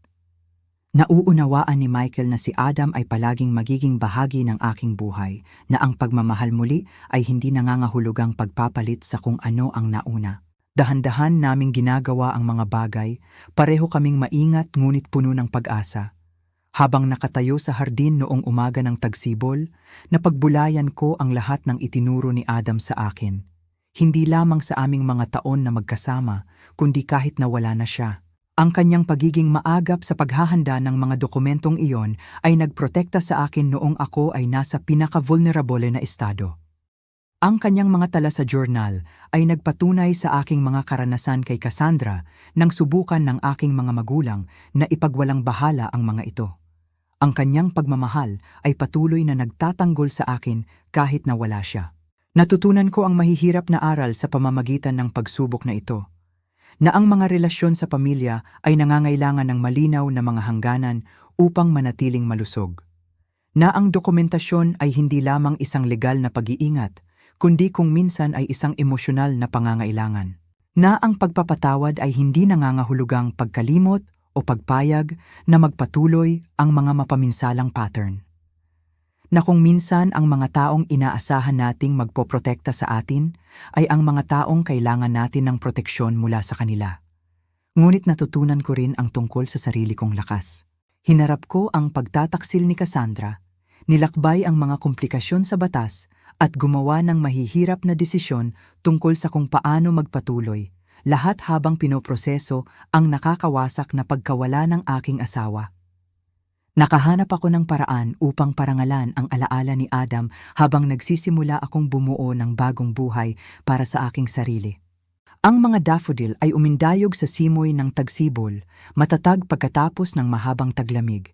Nauunawaan ni Michael na si Adam ay palaging magiging bahagi ng aking buhay, na ang pagmamahal muli ay hindi nangangahulugang pagpapalit sa kung ano ang nauna. Dahan-dahan naming ginagawa ang mga bagay, pareho kaming maingat ngunit puno ng pag-asa. Habang nakatayo sa hardin noong umaga ng tagsibol, napagbulayan ko ang lahat ng itinuro ni Adam sa akin. Hindi lamang sa aming mga taon na magkasama, kundi kahit na wala na siya. Ang kanyang pagiging maagap sa paghahanda ng mga dokumentong iyon ay nagprotekta sa akin noong ako ay nasa pinaka-vulnerable na estado. Ang kanyang mga tala sa journal ay nagpatunay sa aking mga karanasan kay Cassandra nang subukan ng aking mga magulang na ipagwalang bahala ang mga ito. Ang kanyang pagmamahal ay patuloy na nagtatanggol sa akin kahit na wala siya. Natutunan ko ang mahihirap na aral sa pamamagitan ng pagsubok na ito, na ang mga relasyon sa pamilya ay nangangailangan ng malinaw na mga hangganan upang manatiling malusog. Na ang dokumentasyon ay hindi lamang isang legal na pag-iingat, kundi kung minsan ay isang emosyonal na pangangailangan. Na ang pagpapatawad ay hindi nangangahulugang pagkalimot o pagpayag na magpatuloy ang mga mapaminsalang pattern. Na kung minsan ang mga taong inaasahan nating magpoprotekta sa atin ay ang mga taong kailangan natin ng proteksyon mula sa kanila. Ngunit natutunan ko rin ang tungkol sa sarili kong lakas. Hinarap ko ang pagtataksil ni Cassandra, nilakbay ang mga komplikasyon sa batas at gumawa ng mahihirap na desisyon tungkol sa kung paano magpatuloy, lahat habang pinoproseso ang nakakawasak na pagkawala ng aking asawa. Nakahanap ako ng paraan upang parangalan ang alaala ni Adam habang nagsisimula akong bumuo ng bagong buhay para sa aking sarili. Ang mga daffodil ay umindayog sa simoy ng tagsibol, matatag pagkatapos ng mahabang taglamig.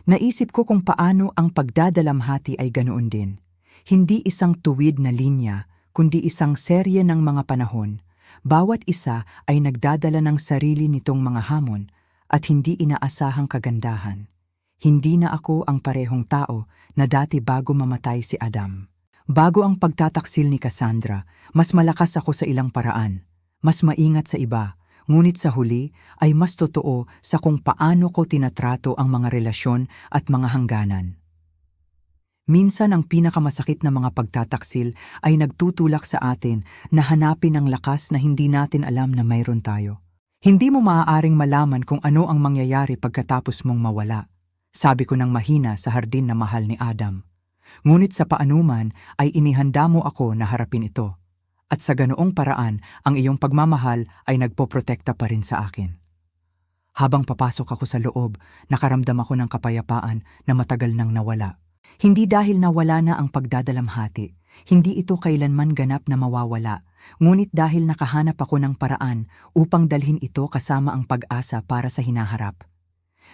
Naisip ko kung paano ang pagdadalamhati ay ganoon din. Hindi isang tuwid na linya, kundi isang serye ng mga panahon. Bawat isa ay nagdadala ng sarili nitong mga hamon at hindi inaasahang kagandahan. Hindi na ako ang parehong tao na dati bago mamatay si Adam. Bago ang pagtataksil ni Cassandra, mas malakas ako sa ilang paraan, mas maingat sa iba, ngunit sa huli ay mas totoo sa kung paano ko tinatrato ang mga relasyon at mga hangganan. Minsan ang pinakamasakit na mga pagtataksil ay nagtutulak sa atin na hanapin ang lakas na hindi natin alam na mayroon tayo. Hindi mo maaaring malaman kung ano ang mangyayari pagkatapos mong mawala. Sabi ko ng mahina sa hardin na mahal ni Adam. Ngunit sa paanuman ay inihanda mo ako na harapin ito. At sa ganoong paraan, ang iyong pagmamahal ay nagpoprotekta pa rin sa akin. Habang papasok ako sa loob, nakaramdam ako ng kapayapaan na matagal nang nawala. Hindi dahil nawala na ang pagdadalamhati, hindi ito kailanman ganap na mawawala, Ngunit dahil nakahanap ako ng paraan upang dalhin ito kasama ang pag-asa para sa hinaharap.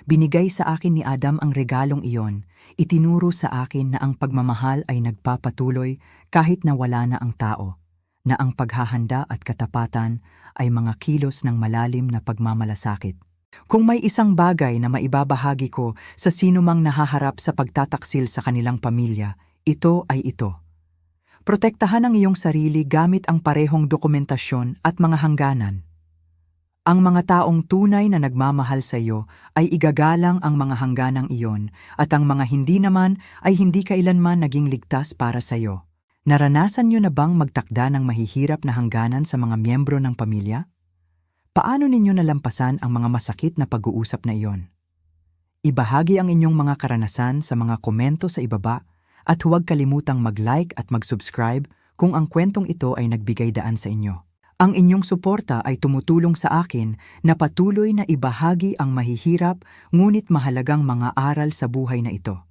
Binigay sa akin ni Adam ang regalong iyon, itinuro sa akin na ang pagmamahal ay nagpapatuloy kahit na wala na ang tao, na ang paghahanda at katapatan ay mga kilos ng malalim na pagmamalasakit. Kung may isang bagay na maibabahagi ko sa sinumang nahaharap sa pagtataksil sa kanilang pamilya, ito ay ito. Protektahan ang iyong sarili gamit ang parehong dokumentasyon at mga hangganan. Ang mga taong tunay na nagmamahal sa iyo ay igagalang ang mga hangganang iyon at ang mga hindi naman ay hindi kailanman naging ligtas para sa iyo. Naranasan niyo na bang magtakda ng mahihirap na hangganan sa mga miyembro ng pamilya? Paano ninyo nalampasan ang mga masakit na pag-uusap na iyon? Ibahagi ang inyong mga karanasan sa mga komento sa ibaba at huwag kalimutang mag-like at mag-subscribe kung ang kwentong ito ay nagbigay daan sa inyo. Ang inyong suporta ay tumutulong sa akin na patuloy na ibahagi ang mahihirap ngunit mahalagang mga aral sa buhay na ito.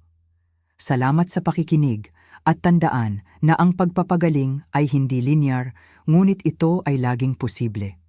Salamat sa pakikinig at tandaan na ang pagpapagaling ay hindi linear ngunit ito ay laging posible.